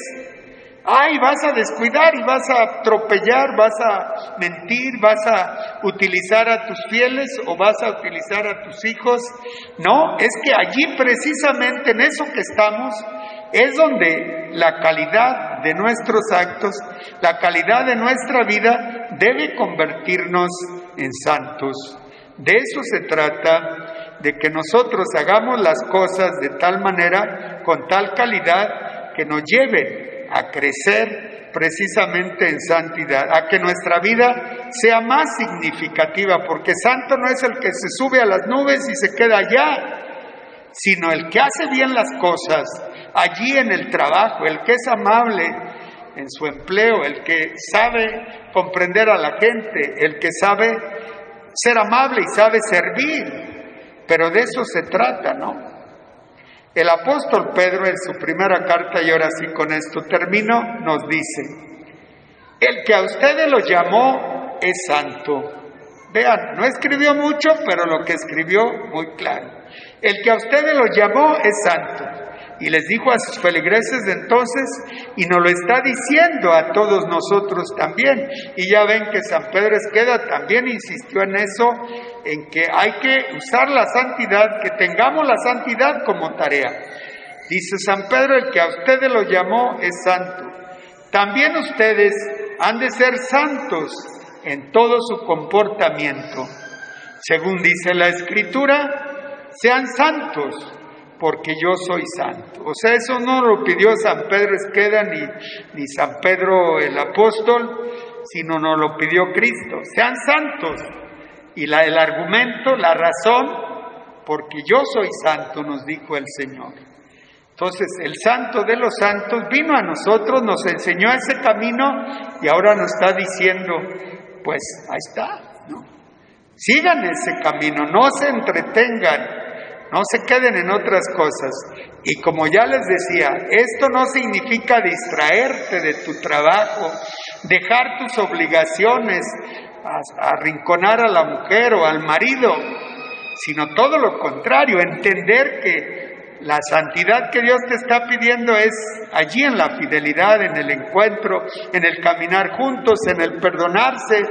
Ay, vas a descuidar y vas a atropellar, vas a mentir, vas a utilizar a tus fieles o vas a utilizar a tus hijos. No, es que allí precisamente en eso que estamos es donde la calidad de nuestros actos, la calidad de nuestra vida debe convertirnos en santos. De eso se trata, de que nosotros hagamos las cosas de tal manera, con tal calidad, que nos lleven a crecer precisamente en santidad, a que nuestra vida sea más significativa, porque santo no es el que se sube a las nubes y se queda allá, sino el que hace bien las cosas, allí en el trabajo, el que es amable en su empleo, el que sabe comprender a la gente, el que sabe ser amable y sabe servir, pero de eso se trata, ¿no? El apóstol Pedro en su primera carta, y ahora sí con esto termino, nos dice, el que a ustedes los llamó es santo. Vean, no escribió mucho, pero lo que escribió muy claro. El que a ustedes los llamó es santo. Y les dijo a sus feligreses de entonces, y nos lo está diciendo a todos nosotros también. Y ya ven que San Pedro Esqueda también insistió en eso, en que hay que usar la santidad, que tengamos la santidad como tarea. Dice San Pedro, el que a ustedes lo llamó es santo. También ustedes han de ser santos en todo su comportamiento. Según dice la Escritura, sean santos, porque yo soy santo. O sea, eso no lo pidió San Pedro Esqueda ni San Pedro el apóstol, sino nos lo pidió Cristo. Sean santos. Y el argumento, la razón, porque yo soy santo, nos dijo el Señor. Entonces, el santo de los santos vino a nosotros, nos enseñó ese camino y ahora nos está diciendo, pues ahí está, ¿no? Sigan ese camino, no se entretengan, no se queden en otras cosas. Y como ya les decía, esto no significa distraerte de tu trabajo, dejar tus obligaciones, arrinconar a la mujer o al marido, sino todo lo contrario, entender que la santidad que Dios te está pidiendo es allí en la fidelidad, en el encuentro, en el caminar juntos, en el perdonarse,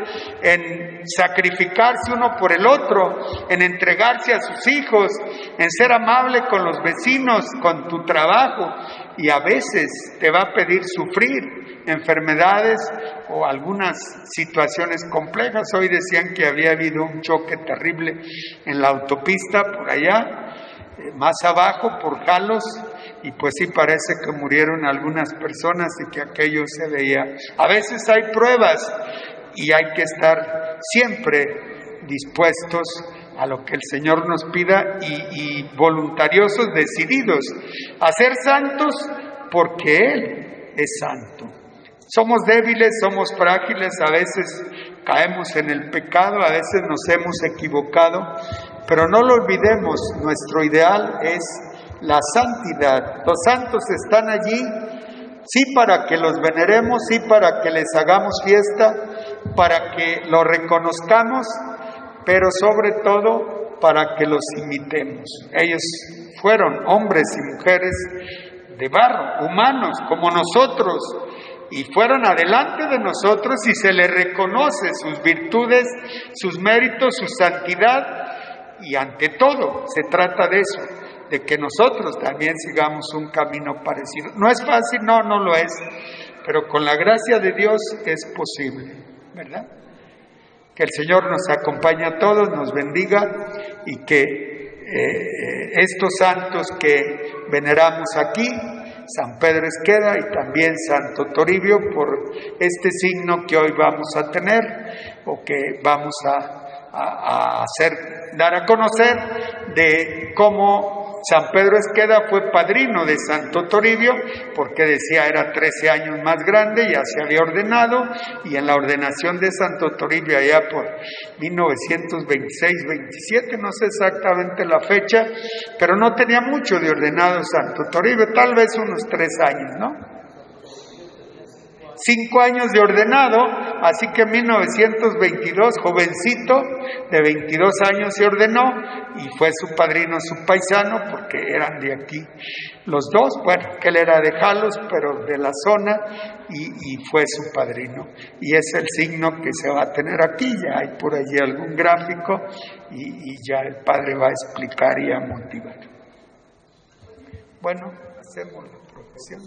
en sacrificarse uno por el otro, en entregarse a sus hijos, en ser amable con los vecinos, con tu trabajo. Y a veces te va a pedir sufrir enfermedades o algunas situaciones complejas. Hoy decían que había habido un choque terrible en la autopista por allá, más abajo por Jalos, y pues sí parece que murieron algunas personas y que aquello se veía. A veces hay pruebas y hay que estar siempre dispuestos a lo que el Señor nos pida y voluntariosos, decididos a ser santos porque Él es santo. Somos débiles, somos frágiles, a veces caemos en el pecado, a veces nos hemos equivocado, pero no lo olvidemos, nuestro ideal es la santidad. Los santos están allí, sí para que los veneremos, sí para que les hagamos fiesta, para que los reconozcamos, pero sobre todo para que los imitemos. Ellos fueron hombres y mujeres de barro, humanos como nosotros, y fueron adelante de nosotros y se les reconoce sus virtudes, sus méritos, su santidad. Y ante todo se trata de eso, de que nosotros también sigamos un camino parecido. No es fácil, no lo es, pero con la gracia de Dios es posible, ¿verdad? Que el Señor nos acompañe a todos, nos bendiga y que estos santos que veneramos aquí, San Pedro Esqueda y también Santo Toribio, por este signo que hoy vamos a tener o que vamos a dar a conocer de cómo San Pedro Esqueda fue padrino de Santo Toribio, porque decía era 13 años más grande, ya se había ordenado, y en la ordenación de Santo Toribio allá por 1926-27, no sé exactamente la fecha, pero no tenía mucho de ordenado Santo Toribio, tal vez unos 3 años, ¿no? 5 años de ordenado, así que en 1922, jovencito de 22 años se ordenó y fue su padrino, su paisano, porque eran de aquí los dos, bueno, que él era de Jalos, pero de la zona, y fue su padrino. Y es el signo que se va a tener aquí, ya hay por allí algún gráfico y ya el padre va a explicar y a motivar. Bueno, hacemos la profesión.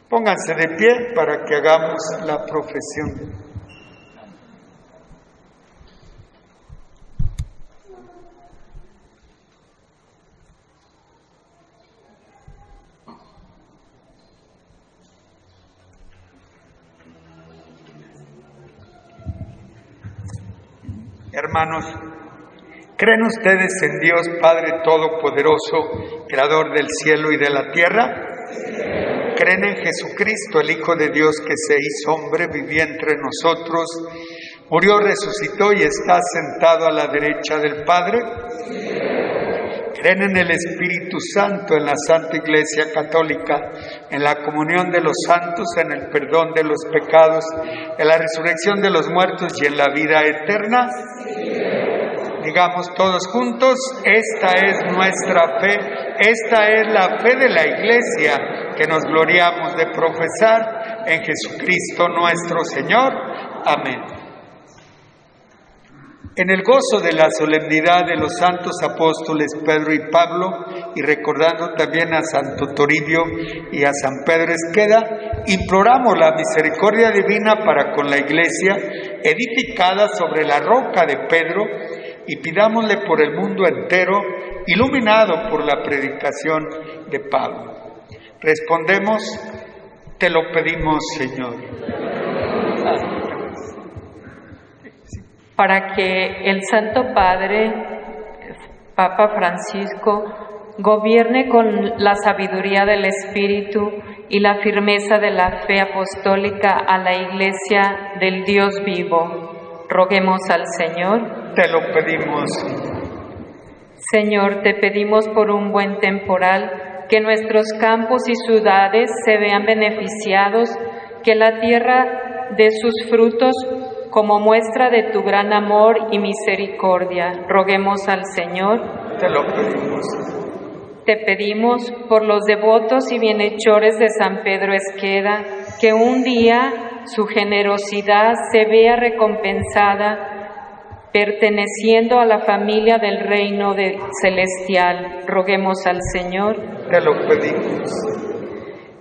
Pónganse de pie para que hagamos la profesión. Hermanos, ¿creen ustedes en Dios Padre Todopoderoso, Creador del cielo y de la tierra? ¿Creen en Jesucristo, el Hijo de Dios que se hizo hombre, vivió entre nosotros, murió, resucitó y está sentado a la derecha del Padre? ¿Creen en el Espíritu Santo, en la Santa Iglesia Católica, en la comunión de los santos, en el perdón de los pecados, en la resurrección de los muertos y en la vida eterna? Digamos todos juntos, esta es nuestra fe, esta es la fe de la Iglesia que nos gloriamos de profesar en Jesucristo nuestro Señor. Amén. En el gozo de la solemnidad de los santos apóstoles Pedro y Pablo, y recordando también a Santo Toribio y a San Pedro Esqueda, imploramos la misericordia divina para con la Iglesia, edificada sobre la roca de Pedro, y pidámosle por el mundo entero, iluminado por la predicación de Pablo. Respondemos, te lo pedimos, Señor. para que el Santo Padre, Papa Francisco, gobierne con la sabiduría del Espíritu y la firmeza de la fe apostólica a la Iglesia del Dios vivo. Roguemos al Señor. Te lo pedimos. Señor, te pedimos por un buen temporal, que nuestros campos y ciudades se vean beneficiados, que la tierra dé sus frutos como muestra de tu gran amor y misericordia. Roguemos al Señor. Te lo pedimos. Te pedimos por los devotos y bienhechores de San Pedro Esqueda, que un día su generosidad se vea recompensada, perteneciendo a la familia del reino celestial. Roguemos al Señor. Te lo pedimos.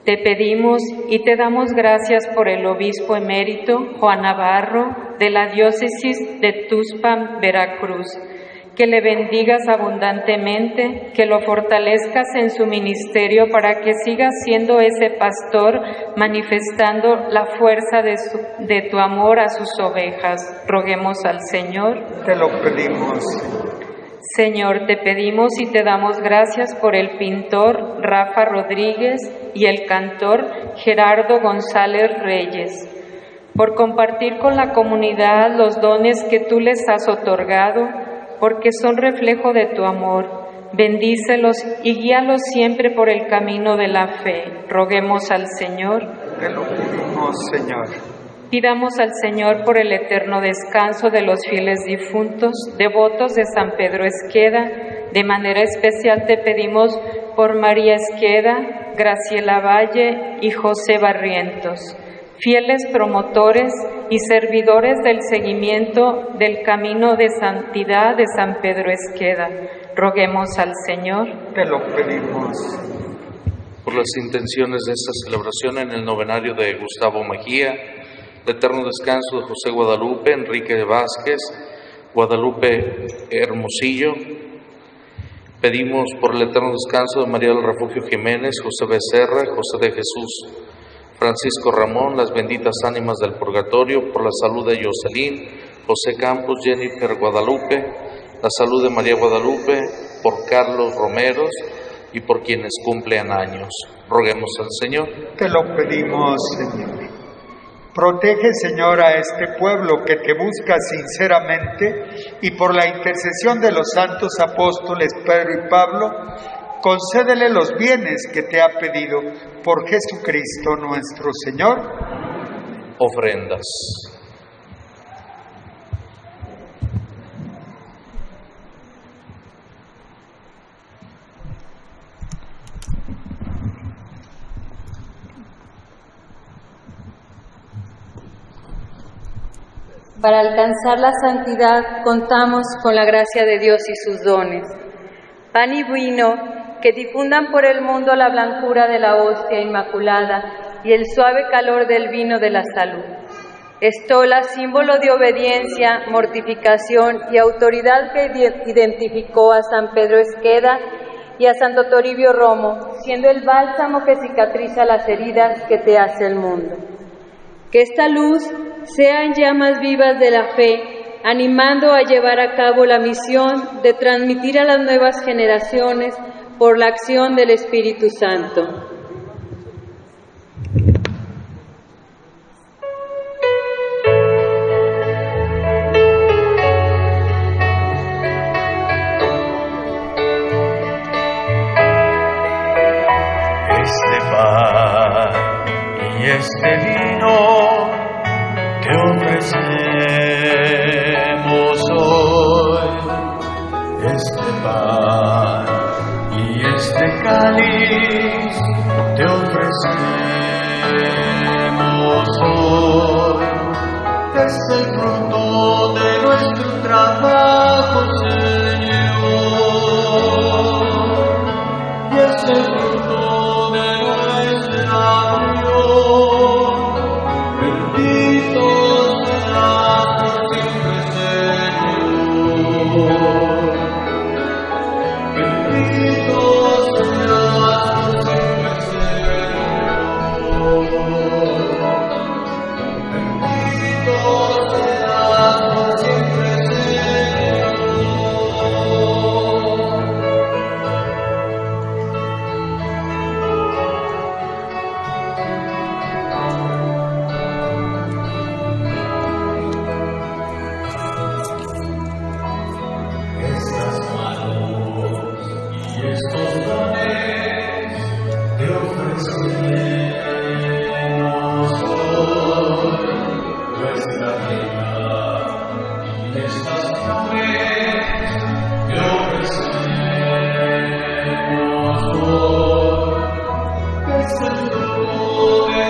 Te pedimos y te damos gracias por el obispo emérito Juan Navarro de la diócesis de Tuxpan, Veracruz, que le bendigas abundantemente, que lo fortalezcas en su ministerio para que siga siendo ese pastor manifestando la fuerza de tu amor a sus ovejas. Roguemos al Señor. Te lo pedimos. Señor, te pedimos y te damos gracias por el pintor Rafa Rodríguez y el cantor Gerardo González Reyes, por compartir con la comunidad los dones que tú les has otorgado, porque son reflejo de tu amor. Bendícelos y guíalos siempre por el camino de la fe. Roguemos al Señor. Te lo pedimos, Señor. Pidamos al Señor por el eterno descanso de los fieles difuntos, devotos de San Pedro Esqueda. De manera especial te pedimos por María Esqueda, Graciela Valle y José Barrientos, fieles promotores y servidores del seguimiento del camino de santidad de San Pedro Esqueda. Roguemos al Señor. Te lo pedimos. Por las intenciones de esta celebración en el novenario de Gustavo Mejía, de eterno descanso de José Guadalupe, Enrique Vázquez, Guadalupe Hermosillo. Pedimos por el eterno descanso de María del Refugio Jiménez, José Becerra, José de Jesús, Francisco Ramón, las benditas ánimas del purgatorio, por la salud de Jocelyn, José Campos, Jennifer Guadalupe, la salud de María Guadalupe, por Carlos Romeros y por quienes cumplen años. Roguemos al Señor. Te lo pedimos, Señor. Protege, Señor, a este pueblo que te busca sinceramente y por la intercesión de los santos apóstoles Pedro y Pablo, concédele los bienes que te ha pedido por Jesucristo nuestro Señor. Ofrendas. Para alcanzar la santidad contamos con la gracia de Dios y sus dones. Pan y vino que difundan por el mundo la blancura de la hostia inmaculada y el suave calor del vino de la salud. Estola, símbolo de obediencia, mortificación y autoridad que identificó a San Pedro Esqueda y a Santo Toribio Romo, siendo el bálsamo que cicatriza las heridas que te hace el mundo. Que esta luz sea en llamas vivas de la fe, animando a llevar a cabo la misión de transmitir a las nuevas generaciones por la acción del Espíritu Santo. Este pan y este vino te ofrecemos hoy, este pan y este cáliz te ofrecemos hoy, es el fruto de nuestro trabajo, Señor, y es el fruto de nuestra unión. Bendito seas por siempre, Señor. Bendito seas por siempre, Señor. Bendito seas por siempre,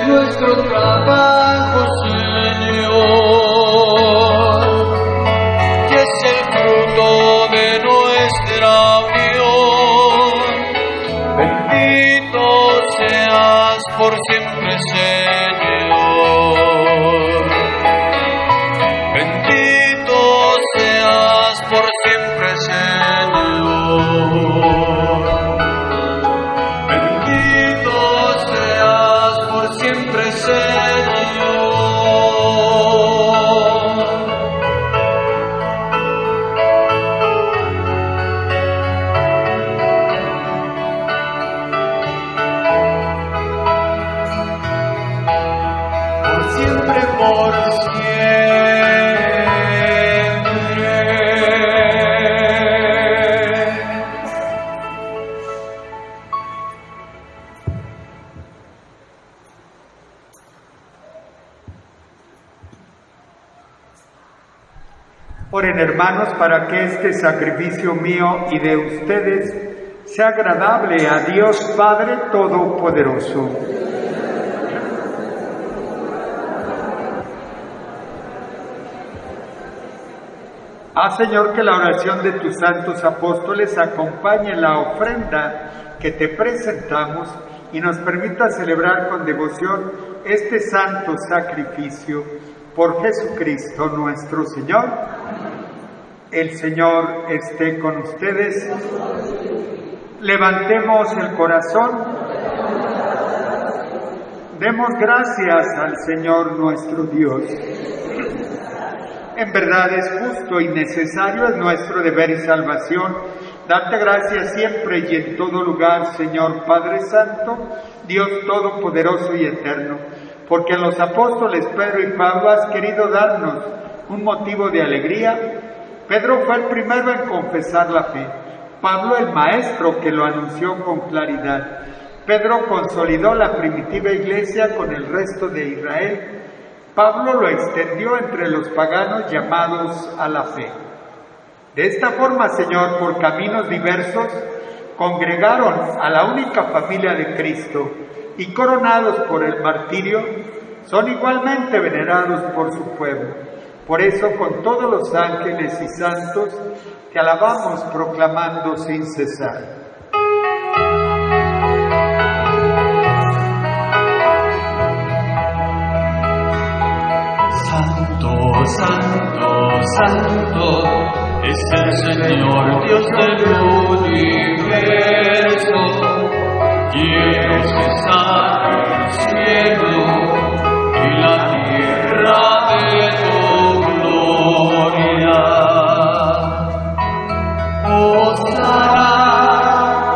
Nuestro trabajo, Señor, que es el fruto de nuestra unión. Bendito seas por siempre, Señor. Bendito seas por siempre, Señor. Siempre, Señor. Por siempre, por siempre. Oren, hermanos, para que este sacrificio mío y de ustedes sea agradable a Dios Padre Todopoderoso. Haz, Señor, que la oración de tus santos apóstoles acompañe la ofrenda que te presentamos y nos permita celebrar con devoción este santo sacrificio por Jesucristo nuestro Señor. El Señor esté con ustedes. Levantemos el corazón. Demos gracias al Señor nuestro Dios. En verdad es justo y necesario, es nuestro deber y salvación, darte gracias siempre y en todo lugar, Señor Padre Santo, Dios Todopoderoso y Eterno, porque en los apóstoles Pedro y Pablo has querido darnos un motivo de alegría. Pedro fue el primero en confesar la fe, Pablo el maestro que lo anunció con claridad. Pedro consolidó la primitiva iglesia con el resto de Israel. Pablo lo extendió entre los paganos llamados a la fe. De esta forma, Señor, por caminos diversos, congregaron a la única familia de Cristo y coronados por el martirio, son igualmente venerados por su pueblo. Por eso, con todos los ángeles y santos, te alabamos proclamando sin cesar. Santo, santo, santo, es el Señor Dios del universo. Cielos están en el cielo y la tierra de tu gloria. Hosana,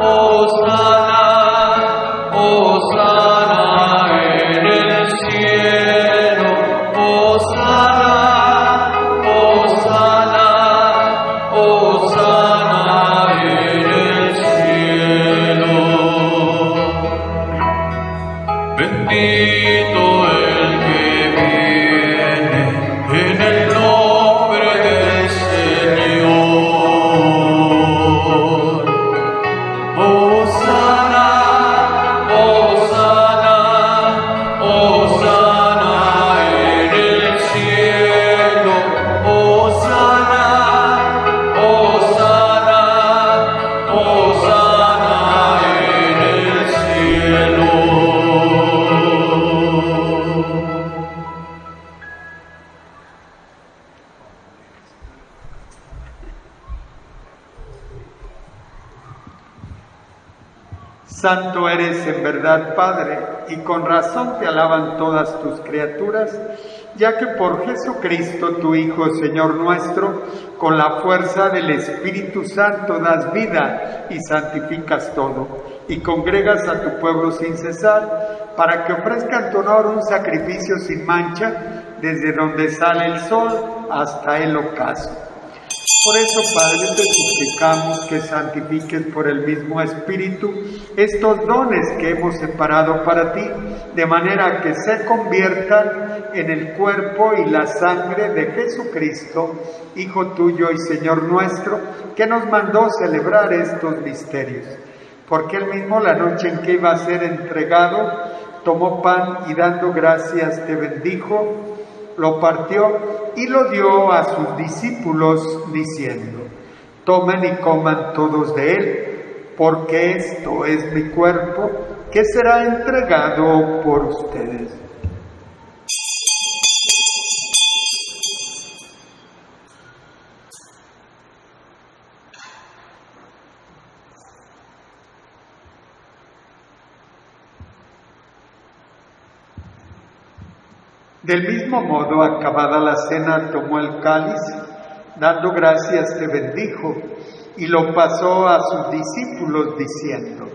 Hosana, Hosana en el cielo. Hosana, Hosana, Hosana en el cielo. Bendito el que viene en el nombre del Señor. Hosana, Hosana, Hosana en el cielo. Hosana, Hosana, Hosana en el cielo. Santo eres en verdad, Padre, y con razón te alaban todas tus criaturas, ya que por Jesucristo, tu Hijo, Señor nuestro, con la fuerza del Espíritu Santo das vida y santificas todo, y congregas a tu pueblo sin cesar, para que ofrezca en tu honor un sacrificio sin mancha, desde donde sale el sol hasta el ocaso. Por eso, Padre, te suplicamos que santifiques por el mismo Espíritu estos dones que hemos separado para ti, de manera que se conviertan en el cuerpo y la sangre de Jesucristo, Hijo tuyo y Señor nuestro, que nos mandó celebrar estos misterios. Porque él mismo, la noche en que iba a ser entregado, tomó pan y dando gracias te bendijo, lo partió y lo dio a sus discípulos diciendo: tomen y coman todos de él, porque esto es mi cuerpo que será entregado por ustedes. Del mismo modo, acabada la cena, tomó el cáliz, dando gracias te bendijo, y lo pasó a sus discípulos diciendo: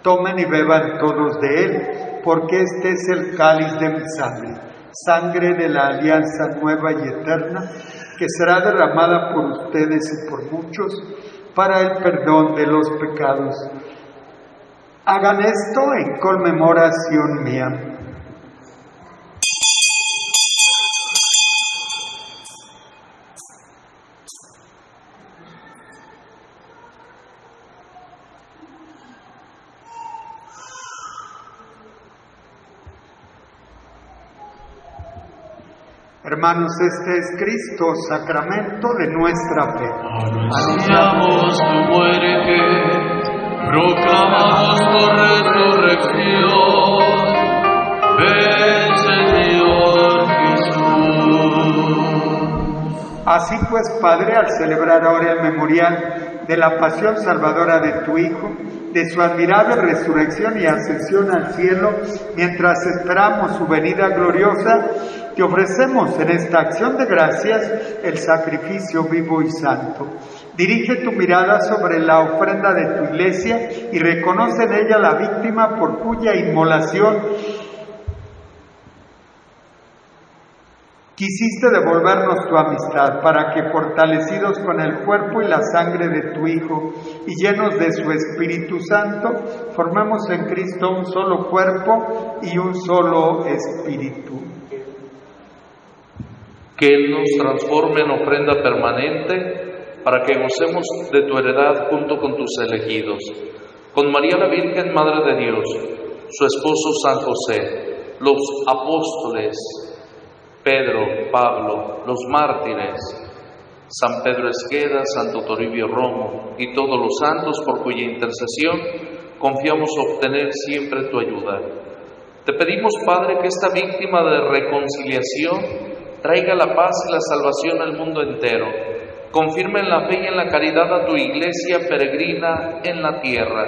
tomen y beban todos de él, porque este es el cáliz de mi sangre, sangre de la alianza nueva y eterna, que será derramada por ustedes y por muchos para el perdón de los pecados. Hagan esto en conmemoración mía. Hermanos, este es Cristo, sacramento de nuestra fe. Anunciamos tu muerte, proclamamos tu resurrección. Ven, Señor Jesús. Así pues, Padre, al celebrar ahora el memorial de la pasión salvadora de tu Hijo, de su admirable resurrección y ascensión al cielo, mientras esperamos su venida gloriosa, te ofrecemos en esta acción de gracias el sacrificio vivo y santo. Dirige tu mirada sobre la ofrenda de tu iglesia y reconoce en ella la víctima por cuya inmolación quisiste devolvernos tu amistad, para que, fortalecidos con el cuerpo y la sangre de tu Hijo y llenos de su Espíritu Santo, formemos en Cristo un solo cuerpo y un solo espíritu. Que Él nos transforme en ofrenda permanente, para que gocemos de tu heredad junto con tus elegidos. Con María la Virgen, Madre de Dios, su esposo San José, los apóstoles Pedro, Pablo, los mártires, San Pedro Esqueda, Santo Toribio Romo y todos los santos por cuya intercesión confiamos obtener siempre tu ayuda. Te pedimos, Padre, que esta víctima de reconciliación traiga la paz y la salvación al mundo entero. Confirma en la fe y en la caridad a tu iglesia peregrina en la tierra,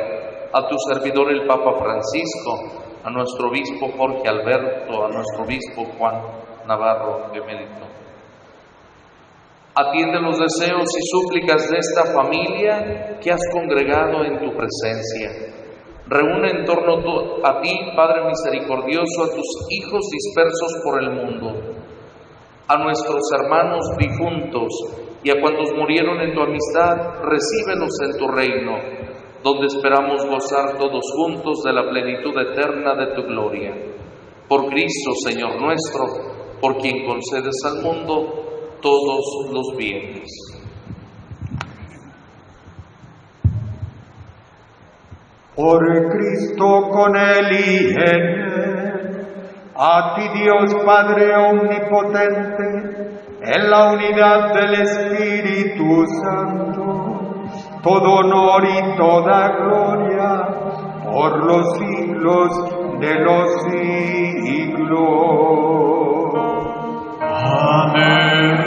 a tu servidor el Papa Francisco, a nuestro obispo Jorge Alberto, a nuestro obispo Juan Navarro emérito. Atiende los deseos y súplicas de esta familia que has congregado en tu presencia. Reúne en torno a ti, Padre misericordioso, a tus hijos dispersos por el mundo, a nuestros hermanos difuntos y a cuantos murieron en tu amistad, recíbelos en tu reino, donde esperamos gozar todos juntos de la plenitud eterna de tu gloria. Por Cristo, Señor nuestro, por quien concedes al mundo todos los bienes. Por Cristo, con Él y en Él, a ti Dios Padre omnipotente, en la unidad del Espíritu Santo, todo honor y toda gloria por los siglos de los siglos. Amén.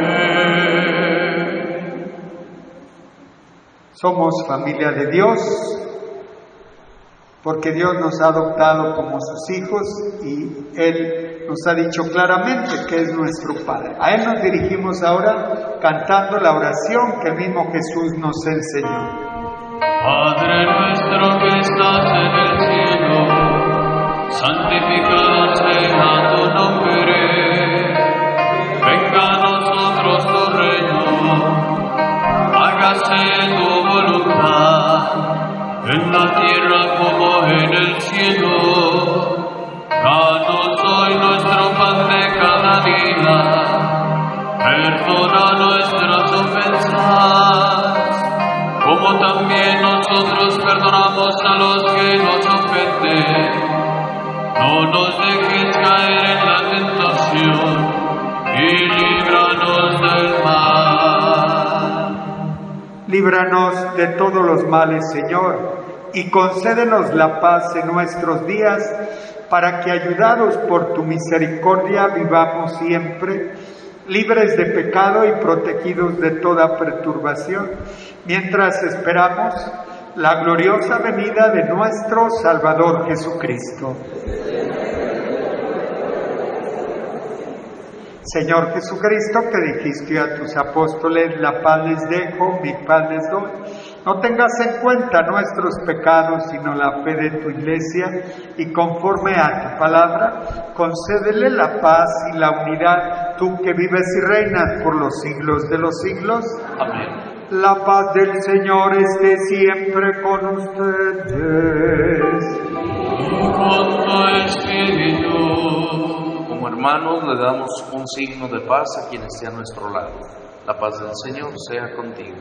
Somos familia de Dios porque Dios nos ha adoptado como sus hijos y Él nos ha dicho claramente que es nuestro Padre. A Él nos dirigimos ahora cantando la oración que el mismo Jesús nos enseñó. Padre nuestro que estás en el cielo, santificado sea tu nombre. Venga a nosotros tu reino, hágase tu voluntad, en la tierra como en el cielo. Danos hoy nuestro pan de cada día. perdona nuestras ofensas, como también nosotros perdonamos a los que nos ofenden. No nos dejes caer en la tentación y líbranos del mal. Líbranos de todos los males, Señor, y concédenos la paz en nuestros días, para que, ayudados por tu misericordia, vivamos siempre libres de pecado y protegidos de toda perturbación, mientras esperamos la gloriosa venida de nuestro Salvador Jesucristo. Señor Jesucristo, que dijiste a tus apóstoles: la paz les dejo, mi paz les doy, no tengas en cuenta nuestros pecados, sino la fe de tu Iglesia, y conforme a tu palabra, concédele la paz y la unidad, tú que vives y reinas por los siglos de los siglos. Amén. La paz del Señor esté siempre con ustedes. Y con tu espíritu. Como hermanos le damos un signo de paz a quien esté a nuestro lado. La paz del Señor sea contigo.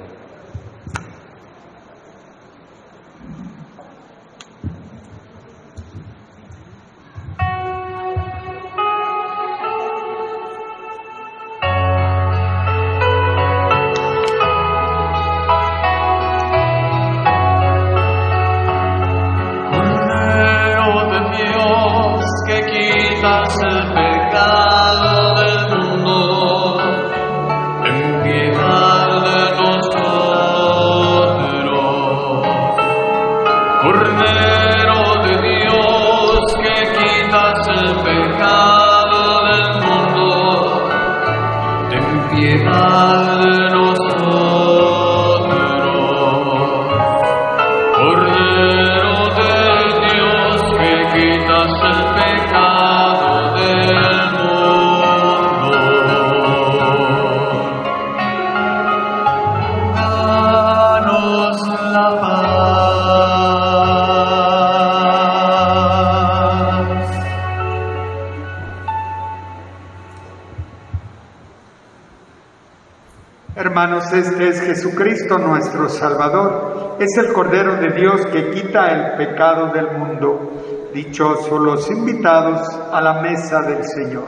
Hermanos, este es Jesucristo nuestro Salvador, es el Cordero de Dios que quita el pecado del mundo. Dichosos los invitados a la mesa del Señor.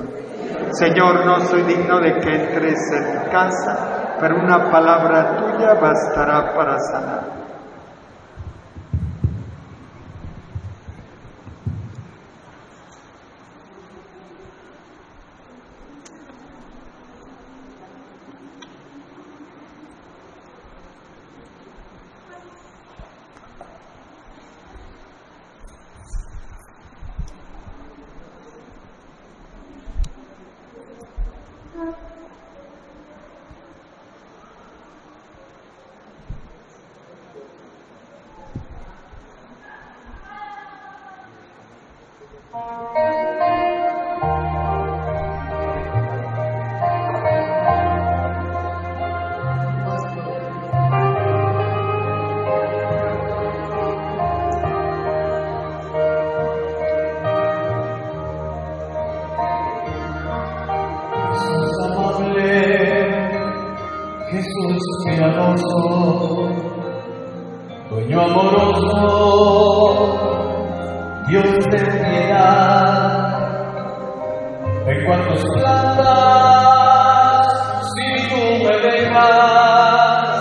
Señor, no soy digno de que entres en mi casa, pero una palabra tuya bastará para sanar. Jesús piadoso, dueño amoroso, Dios de piedad, ven cuantos plantas, si tú me dejas,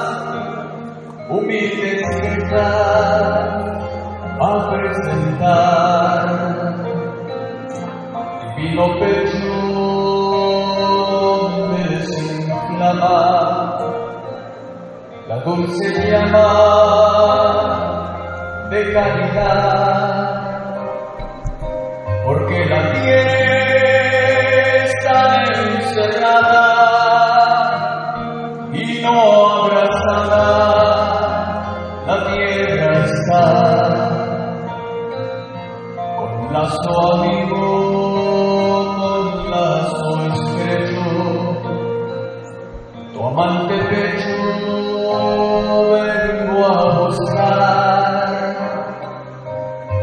humildes quejas a presentar, divino pecho me desinflama, la dulce llama de caridad, porque la tierra está encerrada y no abrazada, la tierra está con lazo amigo, con lazo estrecho, tu amante pecho vengo a buscar,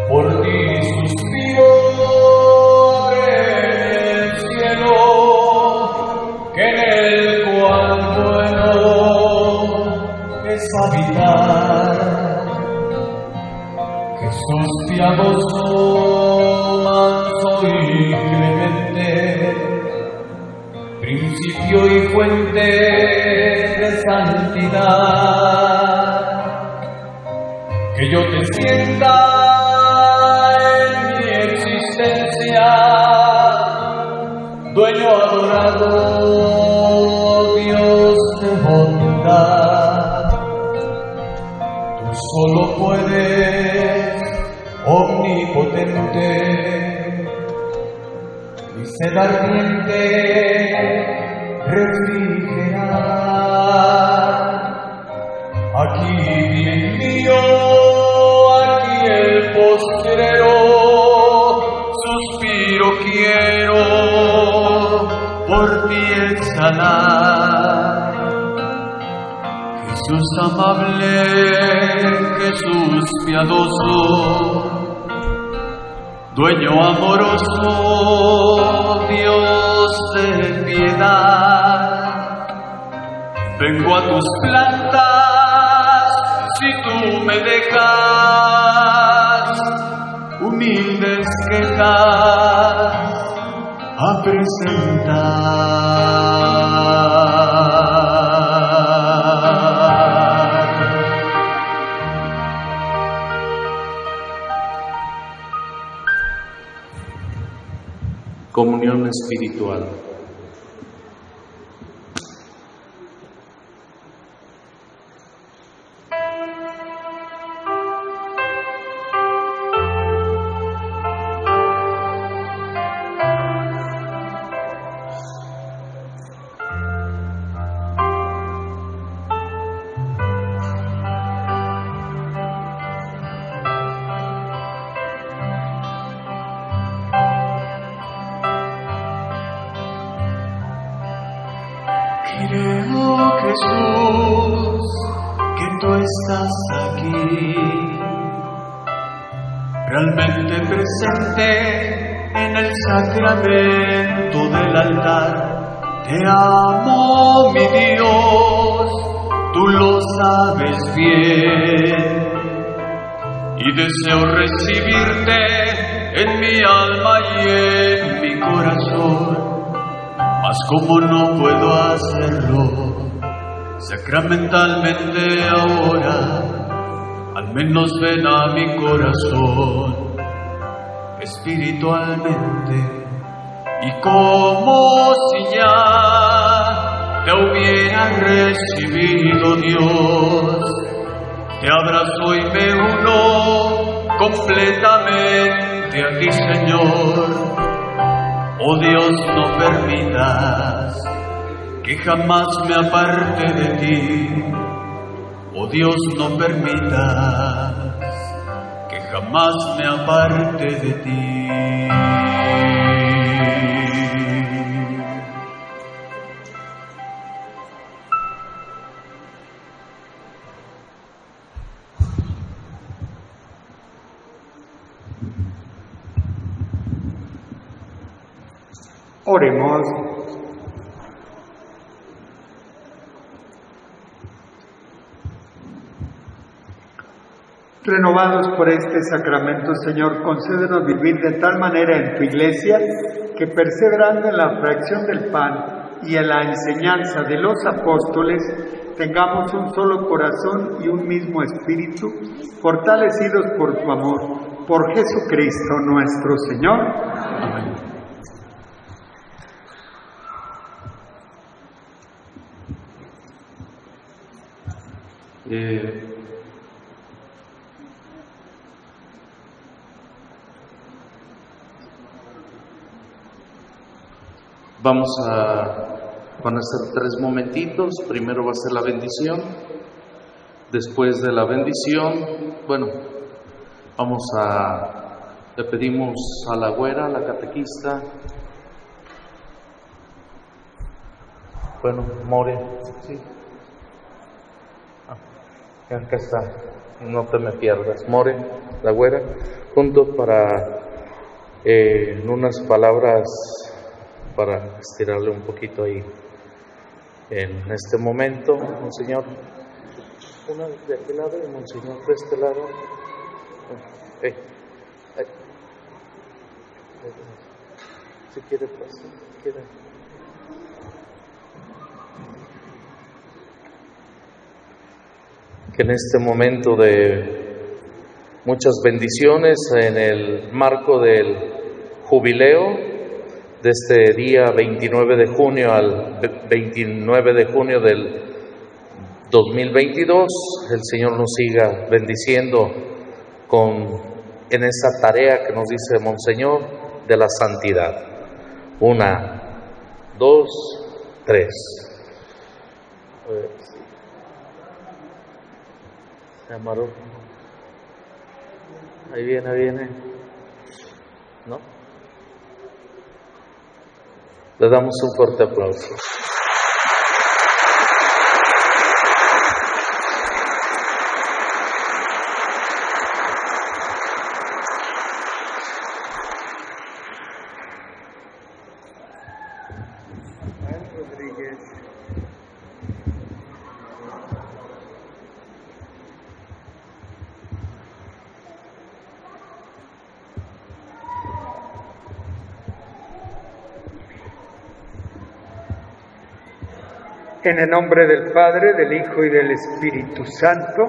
por ti suspiro en el cielo, que en el cual hospital. Jesús piadoso, manso y clemente, principio y fuente de santidad, que yo te sienta en mi existencia, dueño adorado, Dios de bondad. Tú solo puedes, omnipotente, mi sed ardiente refrigerar. Aquí bien mío, aquí el postrero suspiro quiero por ti exhalar. Jesús amable, Jesús piadoso, dueño amoroso, Dios de piedad. Vengo a tus plantas, si tú me dejas, humildes quejas a presentar. Comunión espiritual. Creo, Jesús, que tú estás aquí, realmente presente en el sacramento del altar. Te amo, mi Dios, tú lo sabes bien, y deseo recibirte en mi alma y en mi corazón. Mas como no puedo hacerlo sacramentalmente ahora, al menos ven a mi corazón espiritualmente, y como si ya te hubiera recibido, Dios, te abrazo y me uno completamente a ti, Señor. Oh Dios, no permitas que jamás me aparte de ti. Oh Dios, no permitas que jamás me aparte de ti. Oremos. Renovados por este sacramento, Señor, concédenos vivir de tal manera en tu Iglesia que, perseverando en la fracción del pan y en la enseñanza de los apóstoles, tengamos un solo corazón y un mismo espíritu, fortalecidos por tu amor, por Jesucristo nuestro Señor. Amén. Van a ser 3 momentitos. Primero va a ser la bendición. Después de la bendición, le pedimos a la güera, la catequista, More, sí. Acá está, no te me pierdas. More, la güera, junto para en unas palabras para estirarle un poquito ahí en este momento, Señor. Una de aquel lado y Monseñor de este lado. Si quiere pasar, quiere. Que en este momento de muchas bendiciones, en el marco del jubileo, de este día 29 de junio al 29 de junio del 2022, el Señor nos siga bendiciendo en esta tarea que nos dice Monseñor de la santidad. 1, 2, 3. Se amarró. Ahí viene. ¿No? Le damos un fuerte aplauso. En el nombre del Padre, del Hijo y del Espíritu Santo,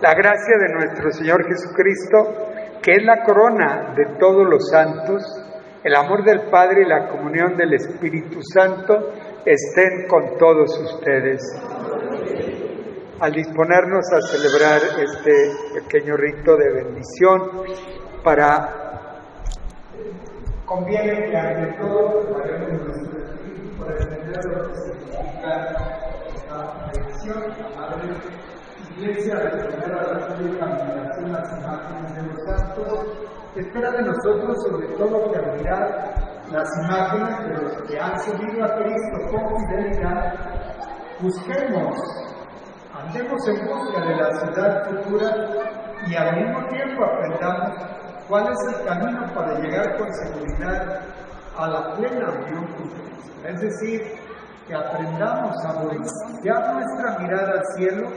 la gracia de nuestro Señor Jesucristo, que es la corona de todos los santos, el amor del Padre y la comunión del Espíritu Santo estén con todos ustedes. Al disponernos a celebrar este pequeño rito de bendición, conviene que ante todo preparemos nuestro espíritu para entender lo que significa esta bendición. La Madre Iglesia, al exponer a la pública admiración las imágenes de los santos, espera de nosotros sobre todo que al mirar las imágenes de los que han seguido a Cristo con fidelidad, busquemos, andemos en busca de la ciudad futura y al mismo tiempo aprendamos cuál es el camino para llegar con seguridad a la plena unión con Cristo. Es decir, que aprendamos a voltear nuestra mirada al cielo,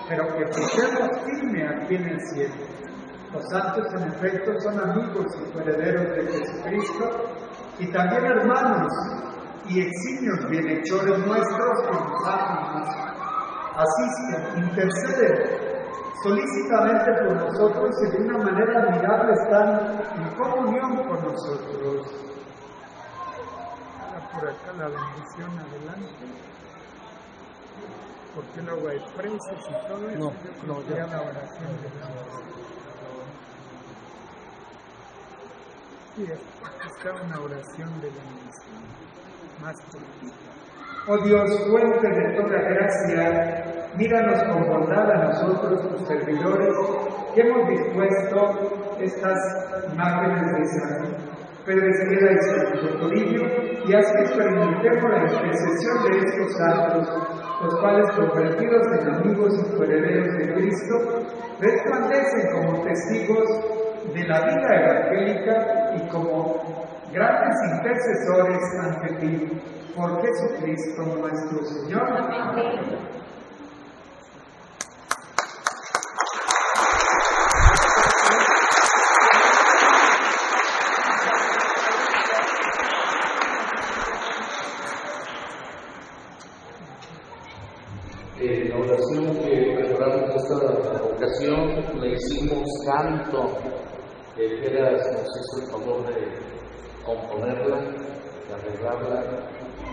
pero que fijemos firme aquí en el cielo. Los santos, en efecto, son amigos y herederos de Jesucristo y también hermanos y eximios bienhechores nuestros que nos aman, asisten, interceden solícitamente por nosotros y de una manera admirable están en comunión con nosotros. Por acá la bendición adelante, porque luego hay preces y todo eso. Ya la oración de la sí, aquí está una oración de bendición más cortita. Oh Dios, fuente de toda gracia, míranos con bondad a nosotros, tus servidores, que hemos dispuesto estas imágenes de San Pedro Esqueda y San Toribio, y haz que experimentemos la intercesión de estos santos, los cuales, convertidos en amigos y herederos de Cristo, resplandecen como testigos de la vida evangélica y como grandes intercesores ante ti, por Jesucristo nuestro Señor. Amén. La oración que preparamos esta ocasión le hicimos canto. Geras nos hizo el favor de componerla, de arreglarla,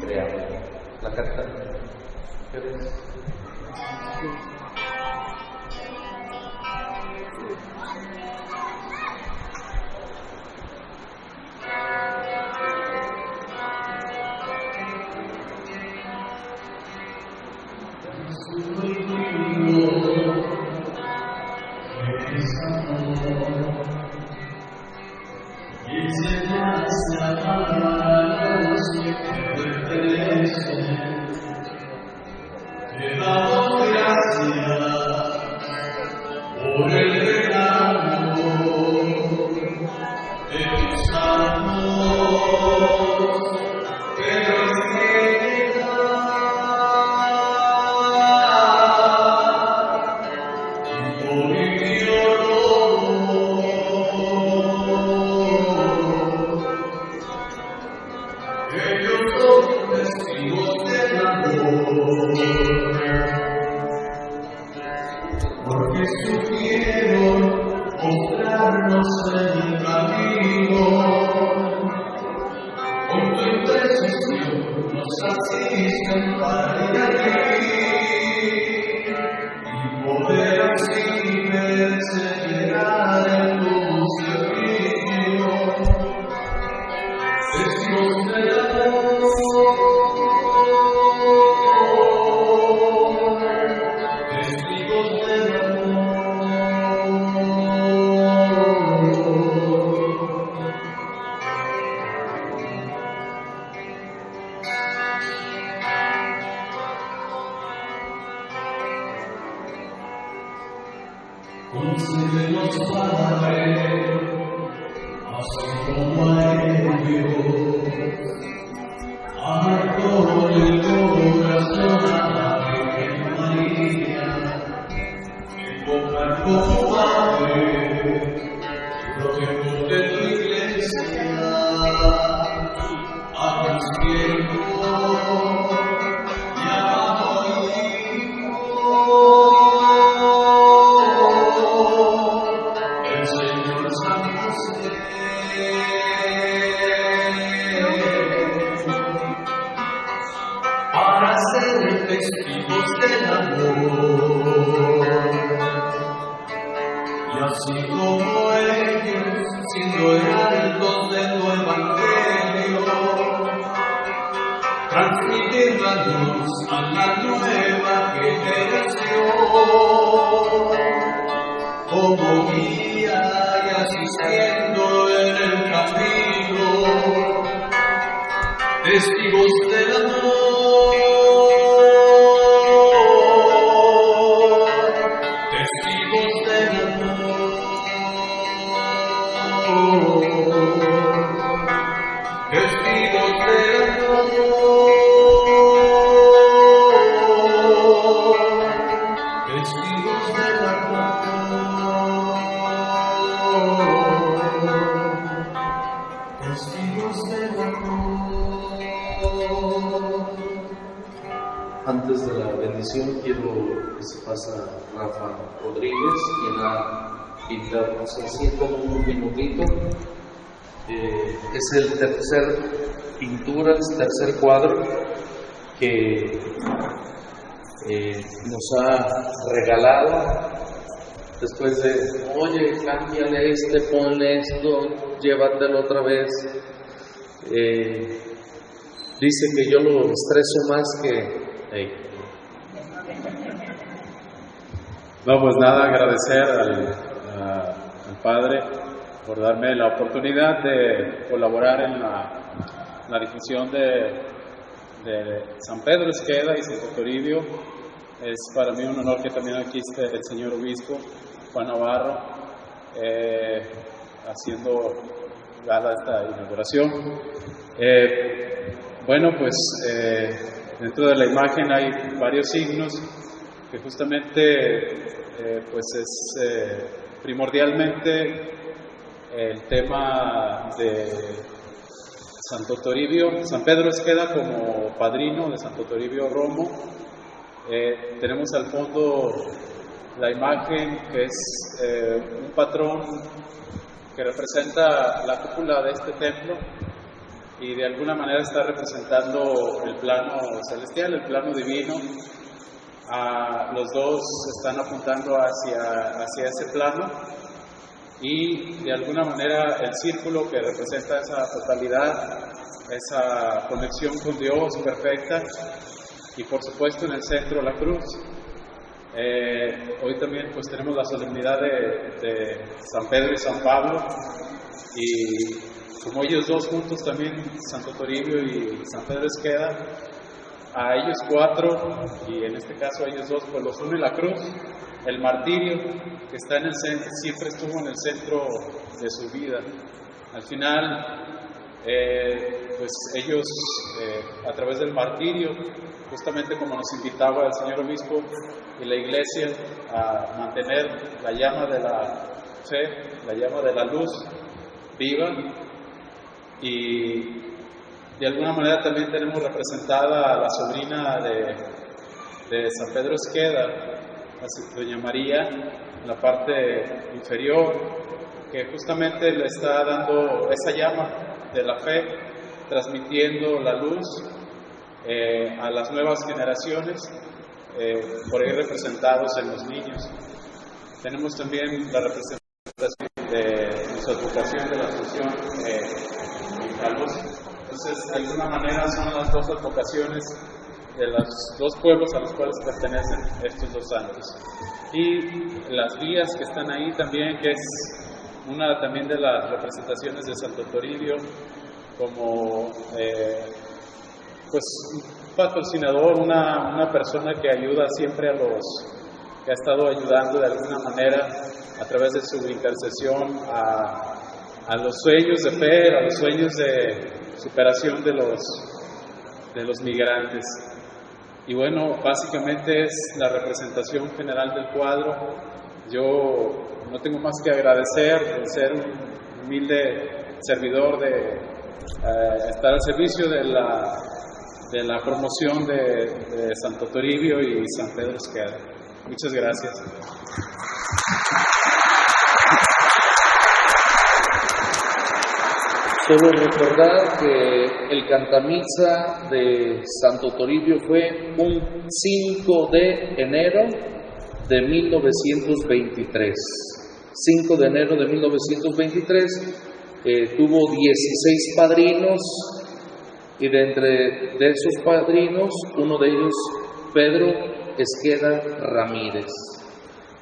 crearla. La cantamos. Concédenos, Padre, así como a ellos, amar todo el corazón a la Virgen María, que ponga como Padre los tiempos de tu Iglesia, a cristiano y amado Hijo. Para ser testigos del amor, y así como ellos, siendo heraldos de tu evangelio, transmitir la luz a la nueva generación, como guía y asistiendo en el camino, testigos del amor. Antes de la bendición quiero que se pase a Rafa Rodríguez, quien ha pintado, no sé, siento un minutito. Es el tercer pintura, el tercer cuadro que nos ha regalado después de, oye, cámbiale ponle esto, llévatelo otra vez. Dice que yo lo estreso más que... No, pues nada, agradecer al Padre por darme la oportunidad de colaborar en la difusión de San Pedro Esqueda y Santo Toribio. Es para mí un honor que también aquí esté el señor obispo Juan Navarro haciendo gala esta inauguración. Bueno, pues dentro de la imagen hay varios signos que justamente pues es primordialmente el tema de Santo Toribio, San Pedro Esqueda como padrino de Santo Toribio Romo. Tenemos al fondo la imagen que es un patrón que representa la cúpula de este templo y de alguna manera está representando el plano celestial, el plano divino. Los dos están apuntando hacia ese plano y de alguna manera el círculo que representa esa totalidad, esa conexión con Dios perfecta, y por supuesto en el centro la cruz. Hoy también pues tenemos la solemnidad de San Pedro y San Pablo, y como ellos dos juntos también, Santo Toribio y San Pedro Esqueda, a ellos cuatro, y en este caso a ellos dos, pues los une la cruz, el martirio que está en el centro, siempre estuvo en el centro de su vida. Al final, pues ellos, a través del martirio, justamente como nos invitaba el señor obispo y la iglesia a mantener la llama de la fe, la llama de la luz viva, y de alguna manera también tenemos representada a la sobrina de San Pedro Esqueda, doña María, en la parte inferior, que justamente le está dando esa llama de la fe, transmitiendo la luz a las nuevas generaciones, por ahí representados en los niños. Tenemos también la representación de su advocación de la Asunción en luz. Entonces, de alguna manera son las dos advocaciones de los dos pueblos a los cuales pertenecen estos dos santos. Y las vías que están ahí también, que es una también de las representaciones de Santo Toribio, como pues un patrocinador, una persona que ayuda siempre que ha estado ayudando de alguna manera a través de su intercesión a los sueños de fe, a los sueños de superación de los migrantes. Y bueno, básicamente es la representación general del cuadro. Yo no tengo más que agradecer de ser un humilde servidor, de estar al servicio de la promoción de Santo Toribio y San Pedro Esqueda. Muchas gracias. Solo recordar que el cantamisa de Santo Toribio fue un 5 de enero de 1923. 5 de enero de 1923, tuvo 16 padrinos, y de entre esos padrinos, uno de ellos, Pedro Esqueda Ramírez.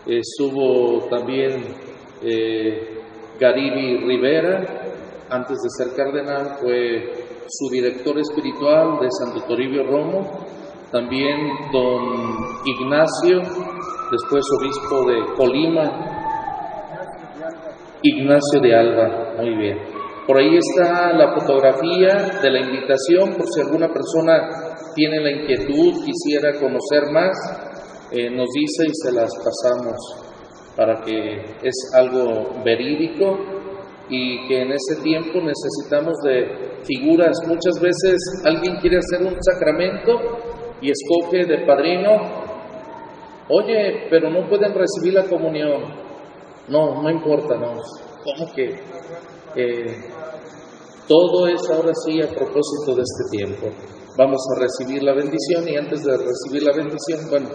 Estuvo también Garibi Rivera. Antes de ser cardenal, fue su director espiritual de Santo Toribio Romo. También don Ignacio, después obispo de Colima, Ignacio de Alba. Muy bien. Por ahí está la fotografía de la invitación, por si alguna persona tiene la inquietud, quisiera conocer más, nos dice y se las pasamos, para que es algo verídico. Y que en ese tiempo necesitamos de figuras. Muchas veces alguien quiere hacer un sacramento y escoge de padrino, oye, pero no pueden recibir la comunión. No importa, no. ¿Cómo que? Todo es ahora sí a propósito de este tiempo. Vamos a recibir la bendición, y antes de recibir la bendición, bueno,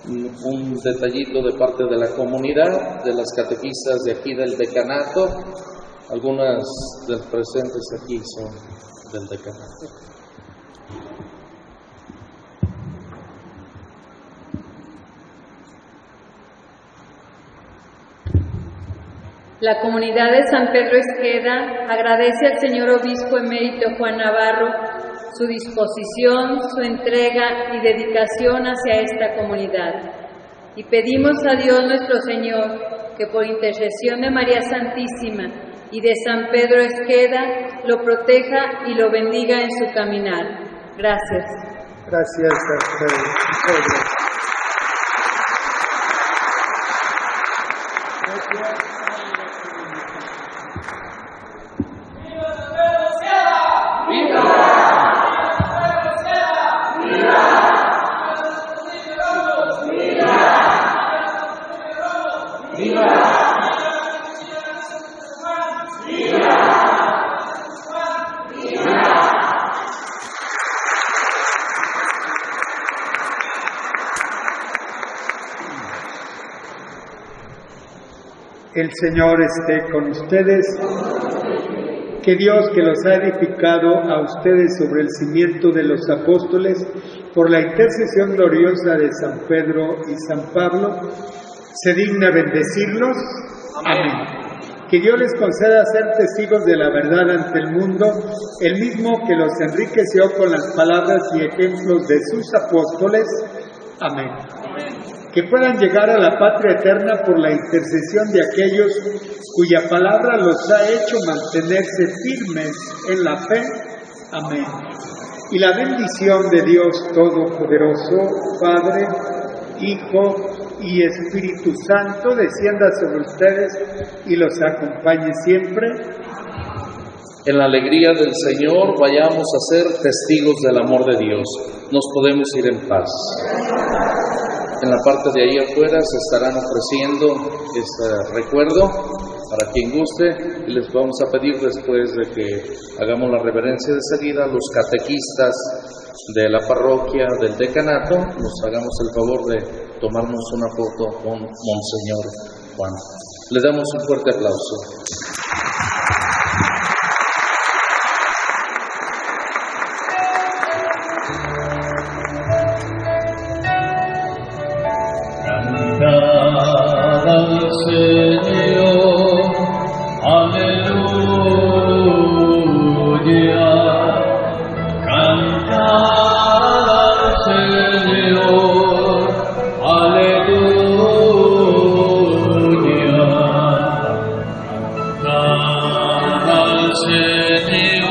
un detallito de parte de la comunidad, de las catequistas de aquí del decanato. Algunas de los presentes aquí son del decanato. La comunidad de San Pedro Esqueda agradece al señor obispo emérito Juan Navarro su disposición, su entrega y dedicación hacia esta comunidad. Y pedimos a Dios nuestro Señor que por intercesión de María Santísima y de San Pedro Esqueda lo proteja y lo bendiga en su caminar. Gracias. Gracias, San Pedro. El Señor esté con ustedes. Que Dios, que los ha edificado a ustedes sobre el cimiento de los apóstoles, por la intercesión gloriosa de San Pedro y San Pablo, se digna bendecirlos. Amén. Que Dios les conceda ser testigos de la verdad ante el mundo, el mismo que los enriqueció con las palabras y ejemplos de sus apóstoles. Amén. Que puedan llegar a la patria eterna por la intercesión de aquellos cuya palabra los ha hecho mantenerse firmes en la fe. Amén. Y la bendición de Dios Todopoderoso, Padre, Hijo y Espíritu Santo, descienda sobre ustedes y los acompañe siempre. En la alegría del Señor vayamos a ser testigos del amor de Dios. Nos podemos ir en paz. En la parte de ahí afuera se estarán ofreciendo este recuerdo para quien guste, y les vamos a pedir después de que hagamos la reverencia de salida, los catequistas de la parroquia del decanato, nos hagamos el favor de tomarnos una foto con Monseñor Juan. Les damos un fuerte aplauso. Cantad al Señor, aleluya. Cantad al Señor, aleluya. Cantad al Señor, aleluya.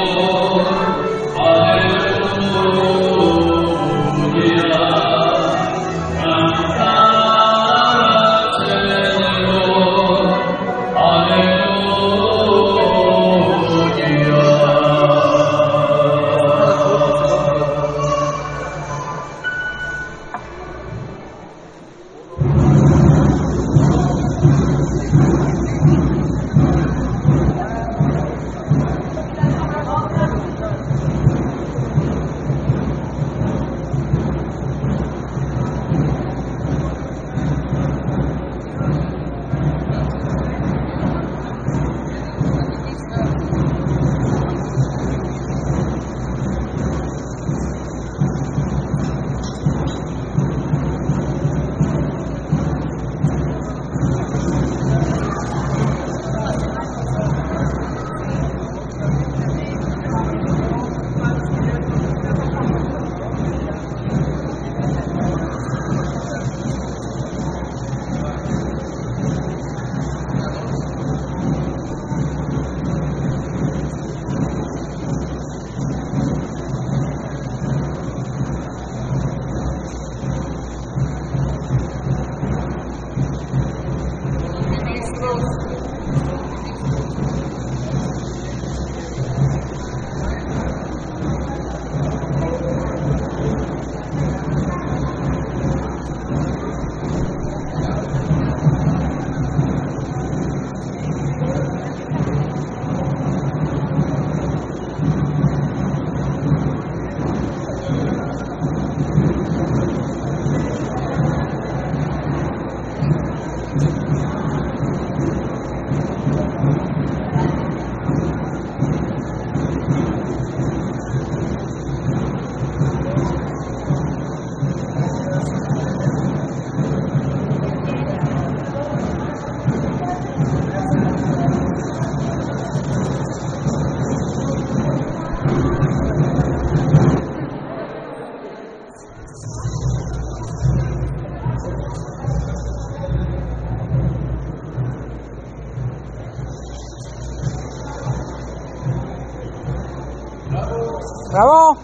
¡Bravo!